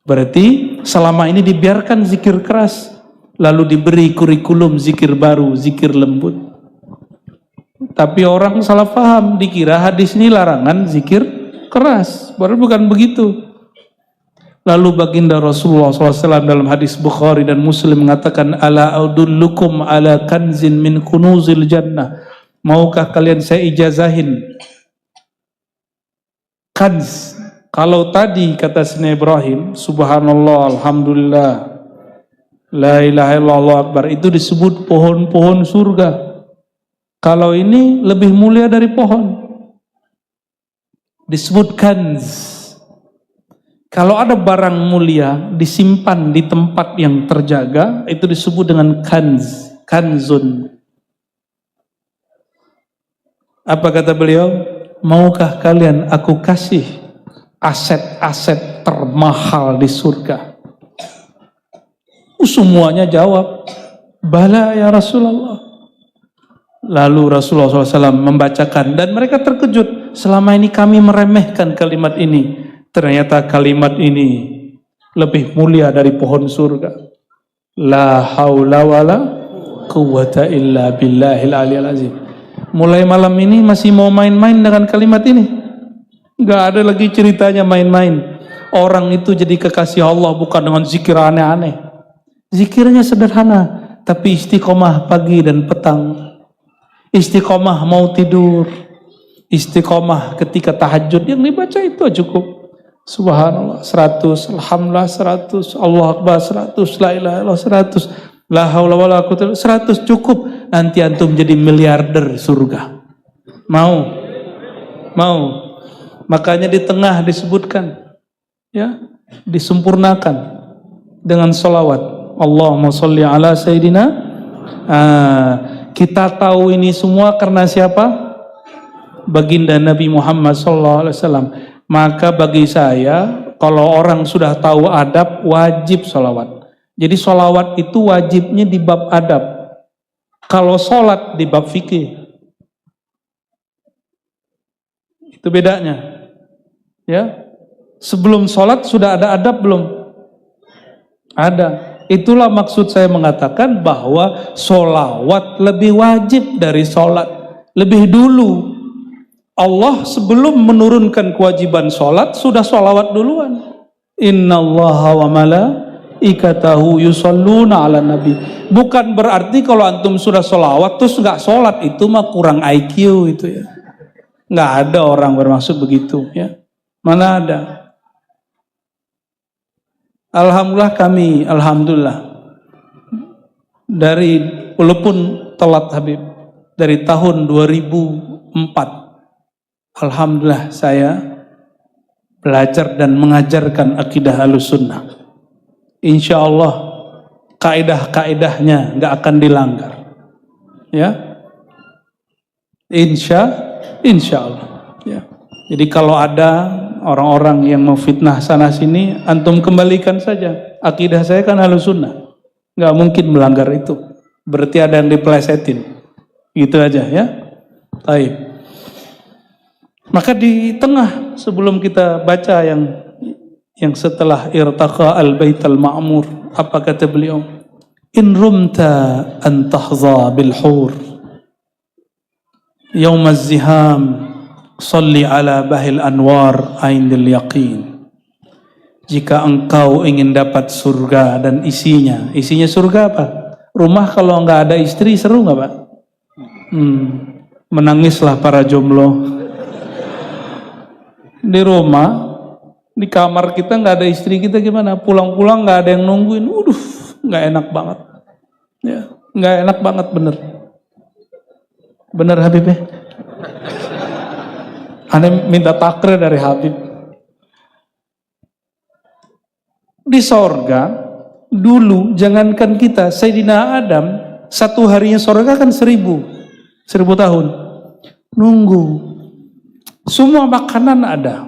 Berarti selama ini dibiarkan zikir keras, lalu diberi kurikulum zikir baru, zikir lembut. Tapi orang salah paham, dikira hadis ini larangan zikir keras, padahal bukan begitu. Lalu baginda Rasulullah SAW dalam hadis Bukhari dan Muslim mengatakan, ala audullukum ala kanzin min kunuzil jannah. Maukah kalian saya ijazahin kanz? Kalau tadi kata Sina Ibrahim, subhanallah, alhamdulillah, la ilaha illallah akbar, itu disebut pohon-pohon surga. Kalau ini lebih mulia dari pohon, disebut kanz. Kalau ada barang mulia disimpan di tempat yang terjaga, itu disebut dengan kanz, kanzun. Apa kata beliau? Maukah kalian aku kasih aset-aset termahal di surga? Semuanya jawab, bala ya Rasulullah. Lalu Rasulullah SAW membacakan, dan mereka terkejut. Selama ini kami meremehkan kalimat ini, ternyata kalimat ini lebih mulia dari pohon surga. La haula wala quwwata illa billahil aliyil azim. Mulai malam ini masih mau main-main dengan kalimat ini? Gak ada lagi ceritanya main-main. Orang itu jadi kekasih Allah bukan dengan zikir aneh-aneh. Zikirnya sederhana, tapi istiqomah pagi dan petang. Istiqomah mau tidur, istiqomah ketika tahajud, yang dibaca itu cukup. Subhanallah 100, alhamdulillah 100, Allah akbar 100, la ilaha illallah 100, la haula wala quwwata 100 cukup. Nanti antum jadi miliarder surga. Mau? Makanya di tengah disebutkan, ya, disempurnakan dengan salawat. Allahumma sholli ala sayyidina. Kita tahu ini semua karena siapa? Baginda Nabi Muhammad SAW. Maka bagi saya, kalau orang sudah tahu adab, wajib sholawat. Jadi sholawat itu wajibnya di bab adab. Kalau sholat di bab fikih, itu bedanya. Ya, sebelum sholat sudah ada adab belum? Ada. Itulah maksud saya mengatakan bahwa sholawat lebih wajib dari sholat. Lebih dulu Allah sebelum menurunkan kewajiban sholat sudah sholawat duluan. Innallaha wa malaikatahu yusholluna ala nabi. Bukan berarti kalau antum sudah sholawat terus nggak sholat, itu mah kurang IQ itu ya. Nggak ada orang bermaksud begitu ya. Mana ada? Alhamdulillah dari, walaupun telat Habib, dari tahun 2004 alhamdulillah saya belajar dan mengajarkan akidah Ahlussunnah. Insya Allah kaidah-kaidahnya nggak akan dilanggar, ya. Insya Allah, ya. Jadi kalau ada orang-orang yang memfitnah sana sini, antum kembalikan saja. Akidah saya kan Ahlussunnah, nggak mungkin melanggar itu. Berarti ada yang dipelesetin. Gitu aja ya. Baik. Maka di tengah sebelum kita baca yang setelah irtaqa al-baital ma'mur, apa kata beliau? In rumta an tahza bil hur yaum az-ziham salli ala bahil anwar aindil yaqin. Jika engkau ingin dapat surga dan isinya surga apa? Rumah kalau nggak ada istri seru nggak Pak? Menangislah para jomblo. Di rumah, di kamar kita nggak ada istri kita gimana? Pulang-pulang nggak ada yang nungguin. Nggak enak banget. Ya, nggak enak banget bener. Bener Habib ya? Aneh minta takrir dari Habib. Di sorga, dulu jangankan kita, Sayyidina Adam, satu harinya sorga kan 1000 tahun. Nunggu. Semua makanan ada.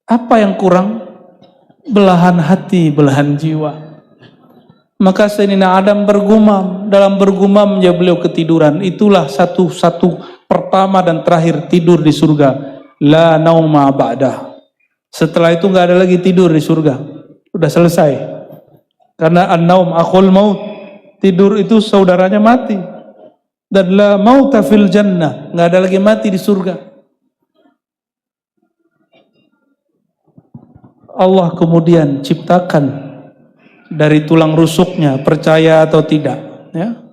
Apa yang kurang? Belahan hati, belahan jiwa. Maka Sayyidina Adam bergumam. Dalam bergumamnya beliau ketiduran. Itulah satu pertama dan terakhir tidur di surga. La nauma ba'dah. Setelah itu nggak ada lagi tidur di surga. Udah selesai. Karena an-naum akhul maut. Tidur itu saudaranya mati. Dan la mauta fil jannah. Nggak ada lagi mati di surga. Allah kemudian ciptakan dari tulang rusuknya, percaya atau tidak, ya.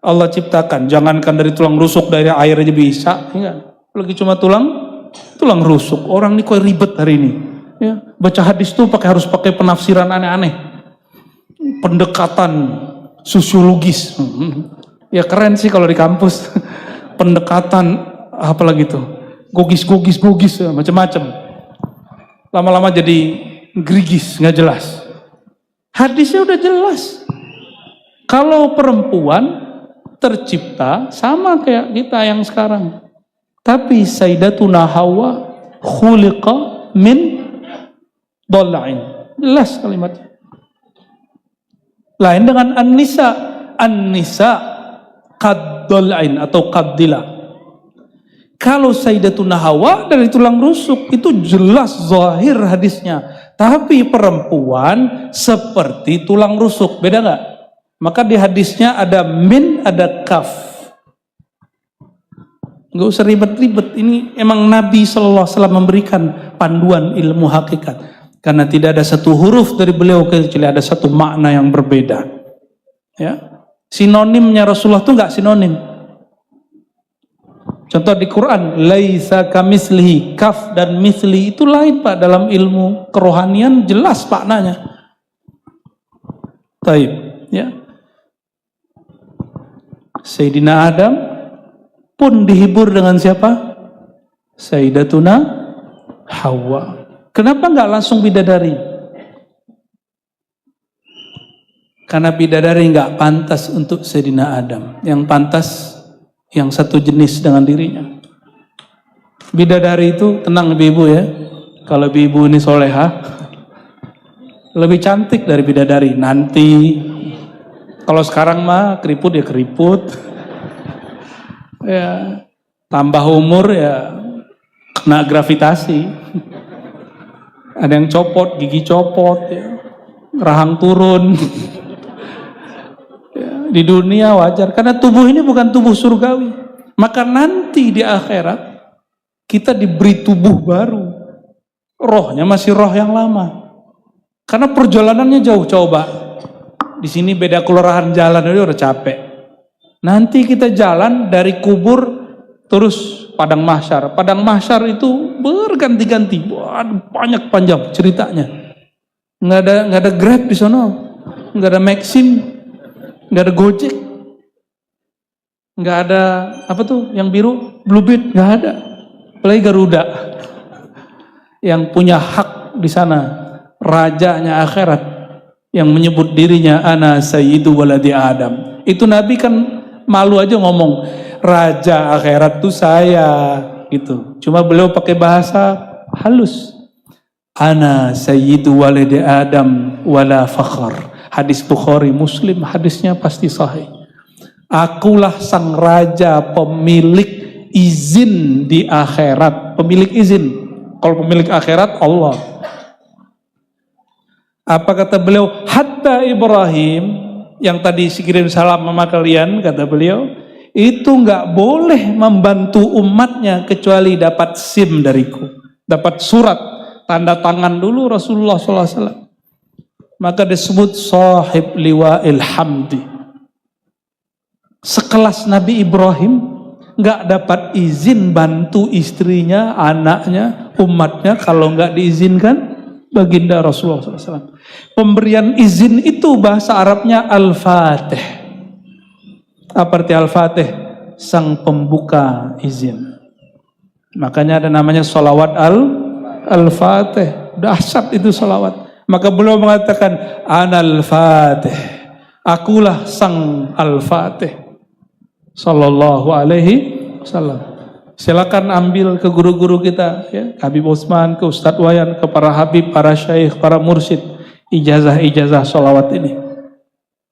Allah ciptakan, jangankan dari tulang rusuk, dari air aja bisa, ya. Lagi cuma tulang rusuk. Orang ini kok ribet hari ini, ya. Baca hadis tuh harus pakai penafsiran aneh-aneh, pendekatan sosiologis. Ya keren sih kalau di kampus, pendekatan apalagi tuh, gogis, macam-macam. Lama-lama jadi gerigis, nggak jelas. Hadisnya udah jelas. Kalau perempuan tercipta sama kayak kita yang sekarang. Tapi Sayyidatuna Hawa khuliqa min dhala'in. Jelas kalimatnya. Lain dengan an-nisa. An-nisa qad dhala'in atau qaddila. Kalau Sayyidatuna Hawa dari tulang rusuk, itu jelas zahir hadisnya. Tapi perempuan seperti tulang rusuk, beda nggak? Maka di hadisnya ada min, ada kaf. Nggak usah ribet-ribet. Ini emang Nabi SAW memberikan panduan ilmu hakikat. Karena tidak ada satu huruf dari beliau kecuali ada satu makna yang berbeda. Ya, sinonimnya Rasulullah itu nggak sinonim. Contoh di Quran, laisa kamislihi, kaf dan misli itu lain Pak, dalam ilmu kerohanian jelas maknanya. Taib, ya. Sayyidina Adam pun dihibur dengan siapa? Sayyidatuna Hawa. Kenapa nggak langsung bidadari? Karena bidadari nggak pantas untuk Sayyidina Adam. Yang pantas yang satu jenis dengan dirinya. Bidadari itu, tenang ibu-ibu ya, kalau ibu-ibu ini soleha, lebih cantik dari bidadari. Nanti, kalau sekarang mah keriput ya keriput, ya tambah umur ya kena gravitasi. Ada yang copot, gigi copot, ya, rahang turun. Di dunia wajar, karena tubuh ini bukan tubuh surgawi. Maka nanti di akhirat kita diberi tubuh baru, rohnya masih roh yang lama. Karena perjalanannya jauh. Coba di sini beda kelurahan jalan aja udah capek. Nanti kita jalan dari kubur terus padang mahsyar. Padang mahsyar itu berganti-ganti, banyak panjang ceritanya. Nggak ada Grab di sana, nggak ada Maxim. Nggak ada Gojek, nggak ada apa tuh yang biru, Bluebird, nggak ada. Apalagi Garuda. Yang punya hak di sana, rajanya akhirat, yang menyebut dirinya ana sayyidu waladi Adam. Itu Nabi kan malu aja ngomong raja akhirat tuh saya, gitu. Cuma beliau pakai bahasa halus. Ana sayyidu waladi Adam wala fakhar. Hadis Bukhari Muslim, hadisnya pasti sahih. Akulah sang raja pemilik izin di akhirat. Pemilik izin. Kalau pemilik akhirat Allah. Apa kata beliau? Hatta Ibrahim yang tadi kirim salam sama kalian, kata beliau, itu nggak boleh membantu umatnya kecuali dapat SIM dariku, dapat surat tanda tangan dulu Rasulullah SAW. Maka disebut sahib liwa'il hamdi. Sekelas Nabi Ibrahim nggak dapat izin bantu istrinya, anaknya, umatnya kalau nggak diizinkan baginda Rasulullah SAW. Pemberian izin itu bahasa Arabnya Al-Fatih. Apa arti Al-Fatih? Sang pembuka izin. Makanya ada namanya salawat Al-Fatih. Dahsyat itu salawat. Maka beliau mengatakan Anal Fatih. Akulah sang Al-Fatih. Sallallahu alaihi wasallam. Silakan ambil ke guru-guru kita, ya, Habib Utsman, ke Ustadz Wayan, ke para habib, para syaikh, para mursyid, ijazah-ijazah sholawat ini.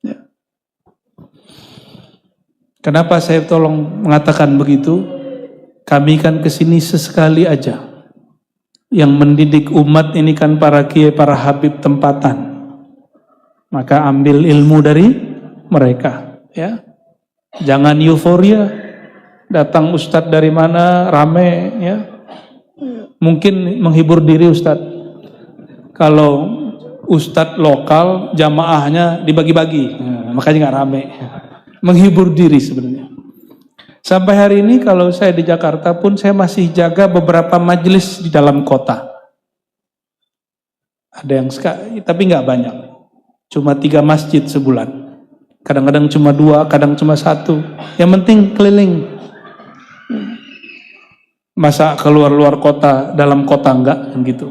Ya. Kenapa saya tolong mengatakan begitu? Kami kan kesini sesekali aja. Yang mendidik umat ini kan para kiai, para habib tempatan. Maka ambil ilmu dari mereka, ya. Jangan euforia. Datang ustadz dari mana, rame, ya. Mungkin menghibur diri ustadz. Kalau ustadz lokal, jamaahnya dibagi-bagi, makanya nggak rame. Menghibur diri sebenarnya. Sampai hari ini kalau saya di Jakarta pun saya masih jaga beberapa majelis di dalam kota. Ada yang sekali, tapi nggak banyak. Cuma 3 masjid sebulan. Kadang-kadang cuma 2, kadang cuma 1. Yang penting keliling. Masa keluar-luar kota, dalam kota enggak, kan gitu.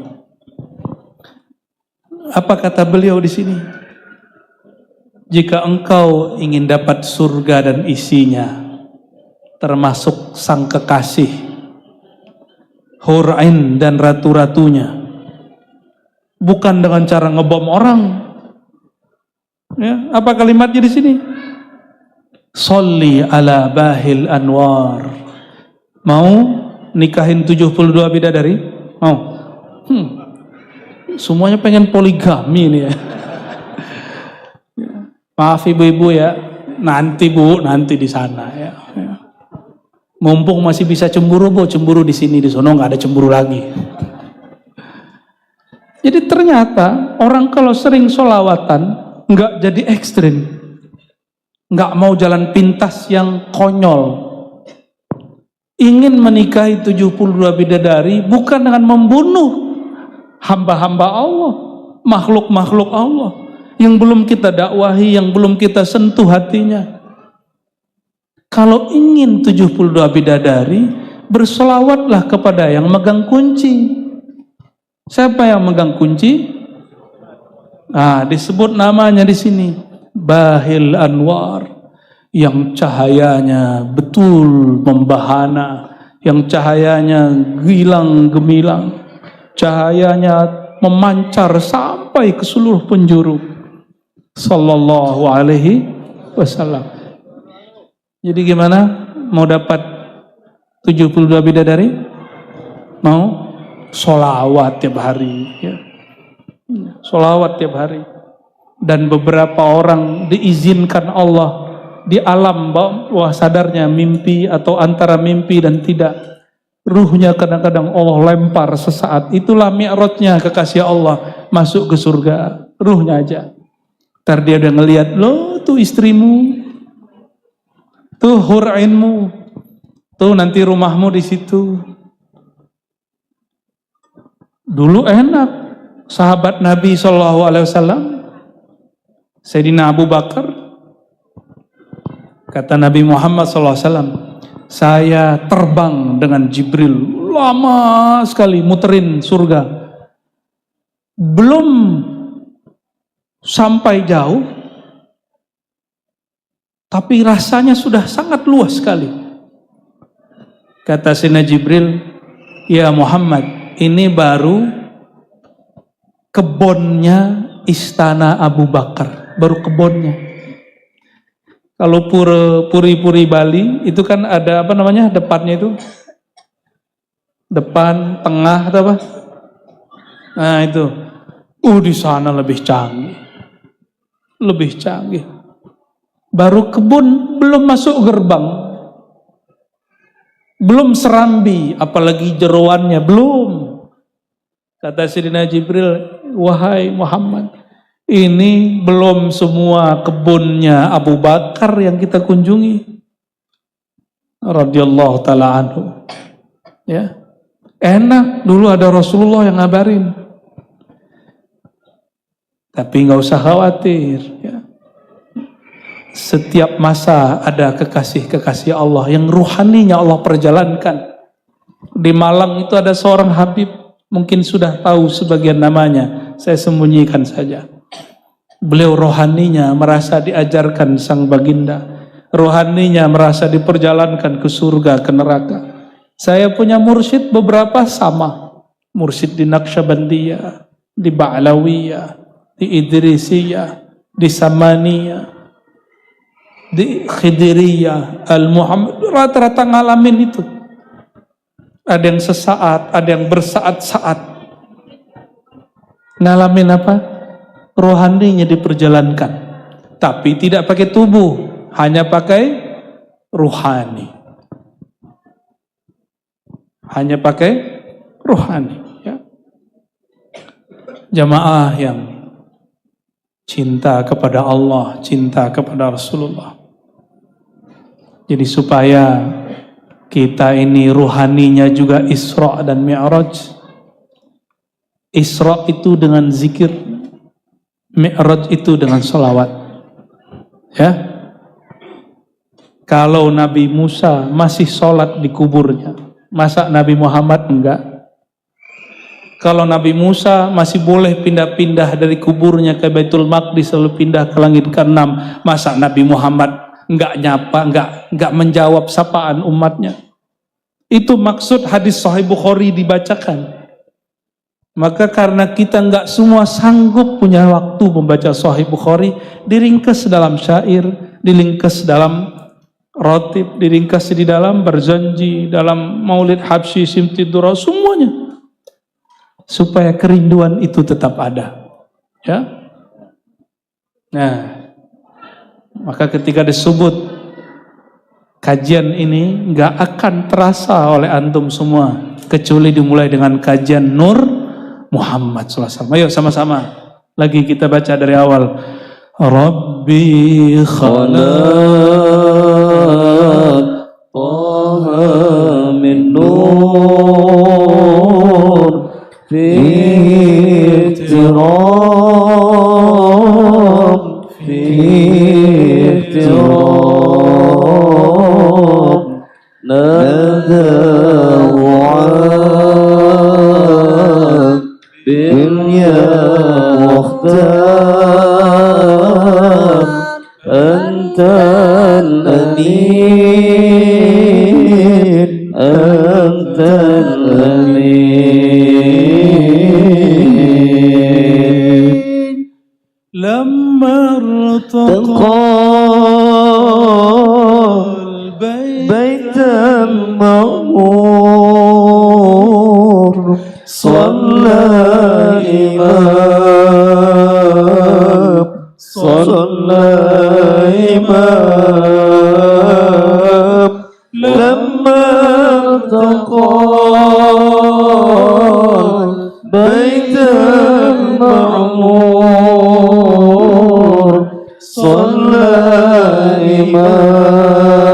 Apa kata beliau di sini? Jika engkau ingin dapat surga dan isinya, termasuk sang kekasih, hur ain dan ratu-ratunya, bukan dengan cara ngebom orang. Ya, apa kalimatnya di sini? Sholli ala bahil anwar. Mau nikahin 72 bidadari? Mau? Semuanya pengen poligami nih ya. Maaf ibu-ibu ya, nanti bu, nanti di sana ya. Mumpung masih bisa cemburu bu, cemburu di sini, di sono nggak ada cemburu lagi. Jadi ternyata orang kalau sering sholawatan nggak jadi ekstrim, nggak mau jalan pintas yang konyol. Ingin menikahi 72 bidadari bukan dengan membunuh hamba-hamba Allah, makhluk-makhluk Allah yang belum kita dakwahi, yang belum kita sentuh hatinya. Kalau ingin 72 bidadari, bersolawatlah kepada yang megang kunci. Siapa yang megang kunci? Nah, disebut namanya di sini, Bahil Anwar. Yang cahayanya betul membahana, yang cahayanya gilang gemilang, cahayanya memancar sampai ke seluruh penjuru. Sallallahu alaihi wasallam. Jadi gimana? Mau dapat 72 bidadari? Mau? Sholawat tiap hari, ya. Sholawat tiap hari. Dan beberapa orang diizinkan Allah di alam bawah sadarnya mimpi atau antara mimpi dan tidak, ruhnya kadang-kadang Allah lempar sesaat. Itulah mi'rajnya kekasih Allah masuk ke surga, ruhnya aja. Ntar dia udah ngelihat, loh tuh istrimu, tuh hurainmu, tuh nanti rumahmu di situ. Dulu enak, sahabat Nabi SAW, Sayyidina Abu Bakar. Kata Nabi Muhammad SAW, saya terbang dengan Jibril, lama sekali muterin surga. Belum sampai jauh, tapi rasanya sudah sangat luas sekali. Kata Sayyidina Jibril, ya Muhammad, ini baru kebonnya istana Abu Bakar, baru kebonnya. Kalau puri-puri Bali itu kan ada apa namanya depannya itu, depan, tengah atau apa? Nah itu, di sana lebih canggih, lebih canggih. Baru kebun, belum masuk gerbang, belum serambi, apalagi jeroannya belum. Kata Sayyidina Jibril, wahai Muhammad, ini belum semua kebunnya Abu Bakar yang kita kunjungi. Radhiyallahu ta'ala anhu. Ya, enak dulu ada Rasulullah yang ngabarin. Tapi nggak usah khawatir. Ya. Setiap masa ada kekasih-kekasih Allah yang ruhaninya Allah perjalankan. Di Malang itu ada seorang Habib, mungkin sudah tahu sebagian namanya, saya sembunyikan saja. Beliau rohaninya merasa diajarkan sang baginda, rohaninya merasa diperjalankan ke surga, ke neraka. Saya punya mursyid beberapa sama, mursyid di Naqsyabandiyah, di Ba'lawiyah, di Idrisiyah, di Samaniyah, di Khidiriyah, Al-Muhammad, rata-rata ngalamin itu. Ada yang sesaat, ada yang bersaat-saat. Ngalamin apa? Rohaninya diperjalankan. Tapi tidak pakai tubuh, hanya pakai ruhani. Hanya pakai ruhani. Ya. Jamaah yang cinta kepada Allah, cinta kepada Rasulullah. Jadi supaya kita ini ruhaninya juga Isra dan Mi'raj. Isra itu dengan zikir, Mi'raj itu dengan sholawat. Ya. Kalau Nabi Musa masih sholat di kuburnya, masa Nabi Muhammad enggak? Kalau Nabi Musa masih boleh pindah-pindah dari kuburnya ke Baitul Maqdis lalu pindah ke langit ke-6, masa Nabi Muhammad enggak nyapa, enggak menjawab sapaan umatnya? Itu maksud hadis Sahih Bukhari dibacakan. Maka karena kita enggak semua sanggup punya waktu membaca Sahih Bukhari, diringkas dalam syair, diringkas dalam rotib, diringkas di dalam berjanji, dalam maulid habsyi, simtidura, semuanya. Supaya kerinduan itu tetap ada. Ya. Nah, maka ketika disebut kajian ini nggak akan terasa oleh antum semua kecuali dimulai dengan kajian Nur Muhammad SAW. Ayo sama-sama lagi kita baca dari awal. Rabbi khalaq Taha min nur fi ihtiram fi ihtiram nada أنت الأمين أنت الأمين لما ارتقى البيت المعمور صلى إمام صلى إمام لما ارتقى بيت المعمور صلى إمام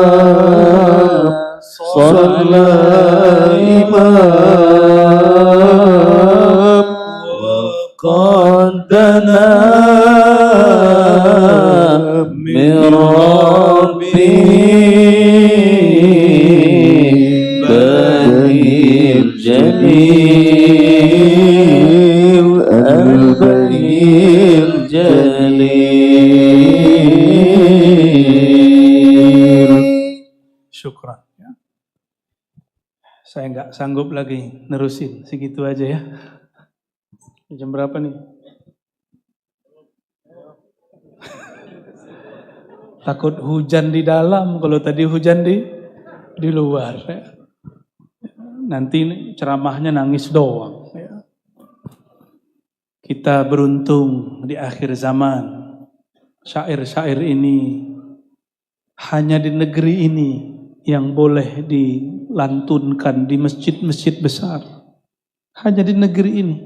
صلى إمام وقد دنا من ربي بهي الجليل البهي الجليل. Syukran. Saya nggak sanggup lagi nerusin, segitu aja ya. Jam berapa nih? Takut hujan di dalam, kalau tadi hujan di luar. Ya. Nanti ceramahnya nangis doang. Ya. Kita beruntung di akhir zaman. Syair-syair ini hanya di negeri ini yang boleh dilantunkan di masjid-masjid besar. Hanya di negeri ini.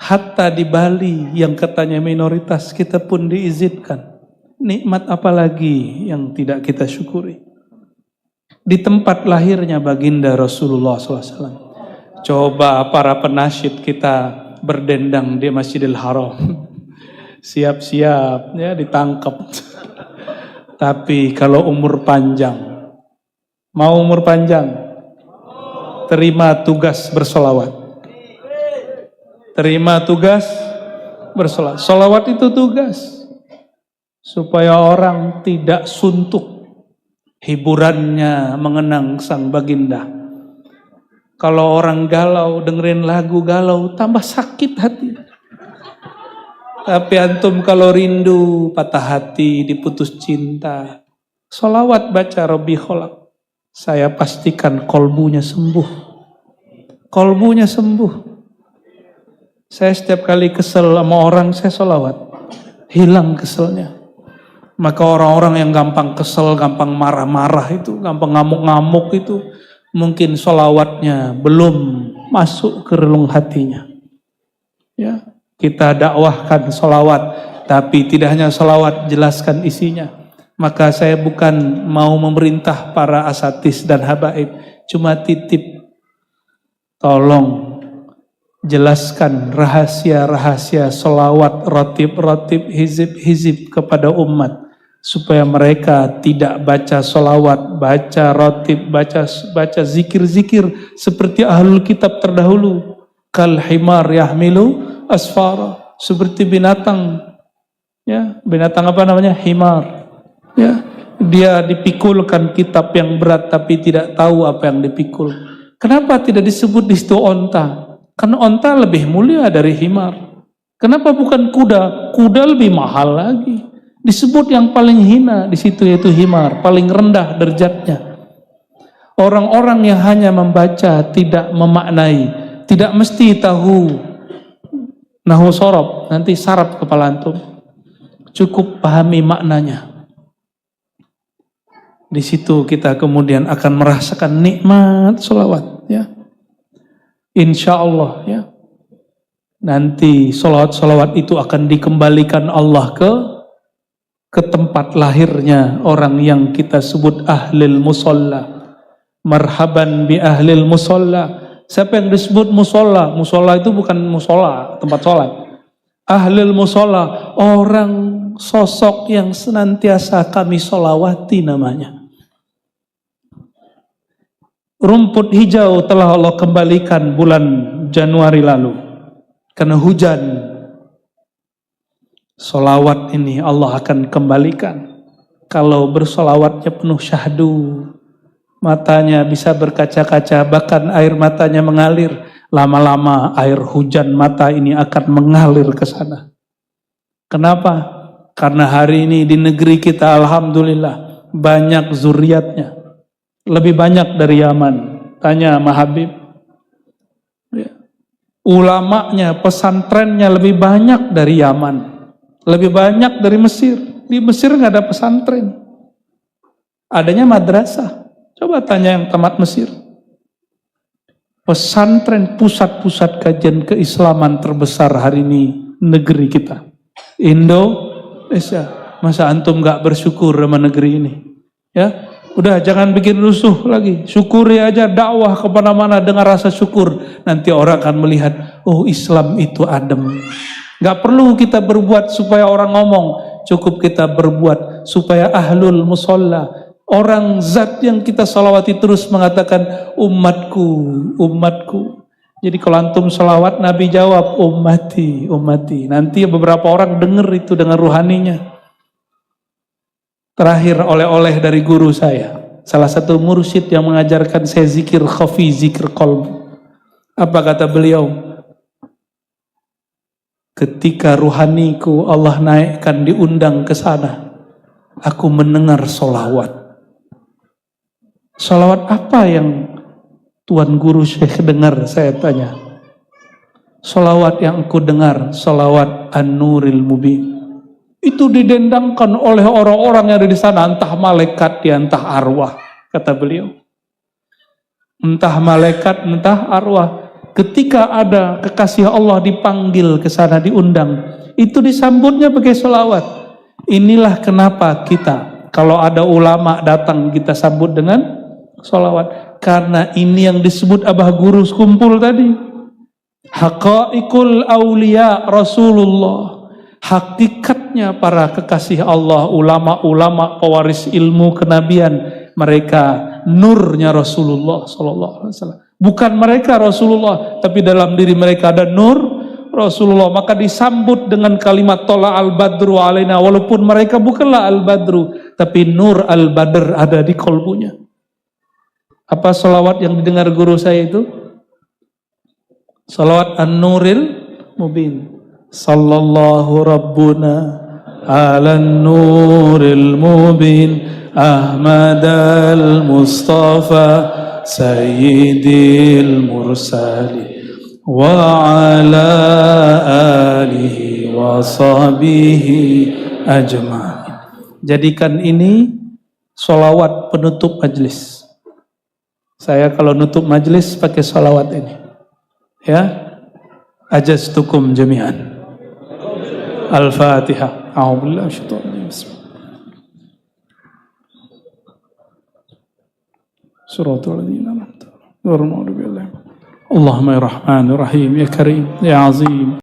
Hatta di Bali yang katanya minoritas kita pun diizinkan. Nikmat apa lagi yang tidak kita syukuri? Di tempat lahirnya baginda Rasulullah SAW. Coba para penasyid kita berdendang di Masjidil Haram. Siap-siap ya ditangkap. Tapi kalau umur panjang, mau umur panjang, terima tugas bersolawat. Terima tugas bersolawat. Solawat itu tugas. Supaya orang tidak suntuk hiburannya mengenang sang baginda. Kalau orang galau dengerin lagu galau tambah sakit hati. Tapi antum kalau rindu patah hati diputus cinta, sholawat baca Rabbi Kholaq, saya pastikan kolbunya sembuh. Kolbunya sembuh. Saya setiap kali kesel sama orang saya sholawat, hilang keselnya. Maka orang-orang yang gampang kesel, gampang marah-marah itu, gampang ngamuk-ngamuk itu, mungkin sholawatnya belum masuk ke relung hatinya. Ya, kita dakwahkan sholawat, tapi tidak hanya sholawat, jelaskan isinya. Maka saya bukan mau memerintah para asatis dan habaib, cuma titip, tolong jelaskan rahasia-rahasia sholawat, rotib-rotib, hizib-hizib kepada umat. Supaya mereka tidak baca sholawat, baca rotib, baca zikir-zikir seperti ahlul kitab terdahulu. Kal himar yahmilu asfara, seperti binatang. Ya, binatang apa namanya? Himar. Ya, dia dipikulkan kitab yang berat tapi tidak tahu apa yang dipikul. Kenapa tidak disebut di situ onta? Karena onta lebih mulia dari himar. Kenapa bukan kuda? Kuda lebih mahal lagi. Disebut yang paling hina di situ yaitu himar, paling rendah derajatnya. Orang-orang yang hanya membaca tidak memaknai, tidak mesti tahu nahwu sorob, nanti sarap kepala antum. Cukup pahami maknanya. Di situ kita kemudian akan merasakan nikmat sholawat, ya. Insya Allah, ya. Nanti sholawat-sholawat itu akan dikembalikan Allah ke tempat lahirnya orang yang kita sebut ahlil musalla. Marhaban bi ahlil musalla. Siapa yang disebut musalla? Musalla itu bukan musola, tempat sholat. Ahlil musalla, orang sosok yang senantiasa kami sholawati namanya. Rumput hijau telah Allah kembalikan bulan Januari lalu. Karena hujan. Solawat ini Allah akan kembalikan. Kalau bersolawatnya penuh syahdu, matanya bisa berkaca-kaca, bahkan air matanya mengalir. Lama-lama air hujan mata ini akan mengalir ke sana. Kenapa? Karena hari ini di negeri kita alhamdulillah banyak zuriatnya. Lebih banyak dari Yaman. Tanya sama Habib. Ulamanya, pesantrennya lebih banyak dari Yaman. Lebih banyak dari Mesir. Di Mesir nggak ada pesantren. Adanya madrasah. Coba tanya yang tamat Mesir. Pesantren, pusat-pusat kajian keislaman terbesar hari ini negeri kita. Indonesia. Masa antum nggak bersyukur sama negeri ini? Ya, udah jangan bikin rusuh lagi. Syukuri aja, dakwah kemana-mana dengan rasa syukur. Nanti orang akan melihat, oh Islam itu adem. Gak perlu kita berbuat supaya orang ngomong, cukup kita berbuat supaya ahlul musalla, orang zat yang kita salawati terus mengatakan umatku, umatku. Jadi kalau antum salawat, Nabi jawab ummati, ummati. Nanti beberapa orang dengar itu dengan ruhaninya. Terakhir oleh-oleh dari guru saya. salah satu mursyid yang mengajarkan saya zikir khafi, zikir qalb. Apa kata beliau? Ketika ruhaniku Allah naikkan, diundang ke sana, aku mendengar solawat. Solawat apa yang Tuan Guru Syekh dengar? Saya tanya. Solawat yang aku dengar, solawat An-Nuril Mubin. Itu didendangkan oleh orang-orang yang ada di sana, entah malaikat, entah arwah, kata beliau. Entah malaikat, entah arwah. Ketika ada kekasih Allah dipanggil ke sana, diundang, itu disambutnya pakai solawat. Inilah kenapa kita, kalau ada ulama datang, kita sambut dengan solawat. Karena ini yang disebut Abah Guru kumpul tadi. Haqaiqul awliya Rasulullah. Hakikatnya para kekasih Allah, ulama-ulama pewaris ilmu kenabian, mereka nurnya Rasulullah sallallahu alaihi wasallam. Bukan mereka Rasulullah, tapi dalam diri mereka ada nur Rasulullah. Maka disambut dengan kalimat tola al-badru alaina, walaupun mereka bukanlah al-badru, tapi nur al-badr ada di kolbunya. Apa salawat yang didengar guru saya itu? Salawat An-Nuril Mubin. Sallallahu Rabbuna ala Nuril Mubin Ahmad al-Mustafa Sayyidil Mursali wa ala alihi wa sahbihi ajma'in. Jadikan ini sholawat penutup majlis. Saya kalau nutup majlis pakai sholawat ini. Ya, ajaztukum jami'an. Al-Fatihah. A'udzubillahi minasyaitonir rajim. Suratul ladzina an'amta 'alaihim ghairil maghdubi 'alaihim. Allahumma ya Rahman ya Rahim ya Karim ya Azim.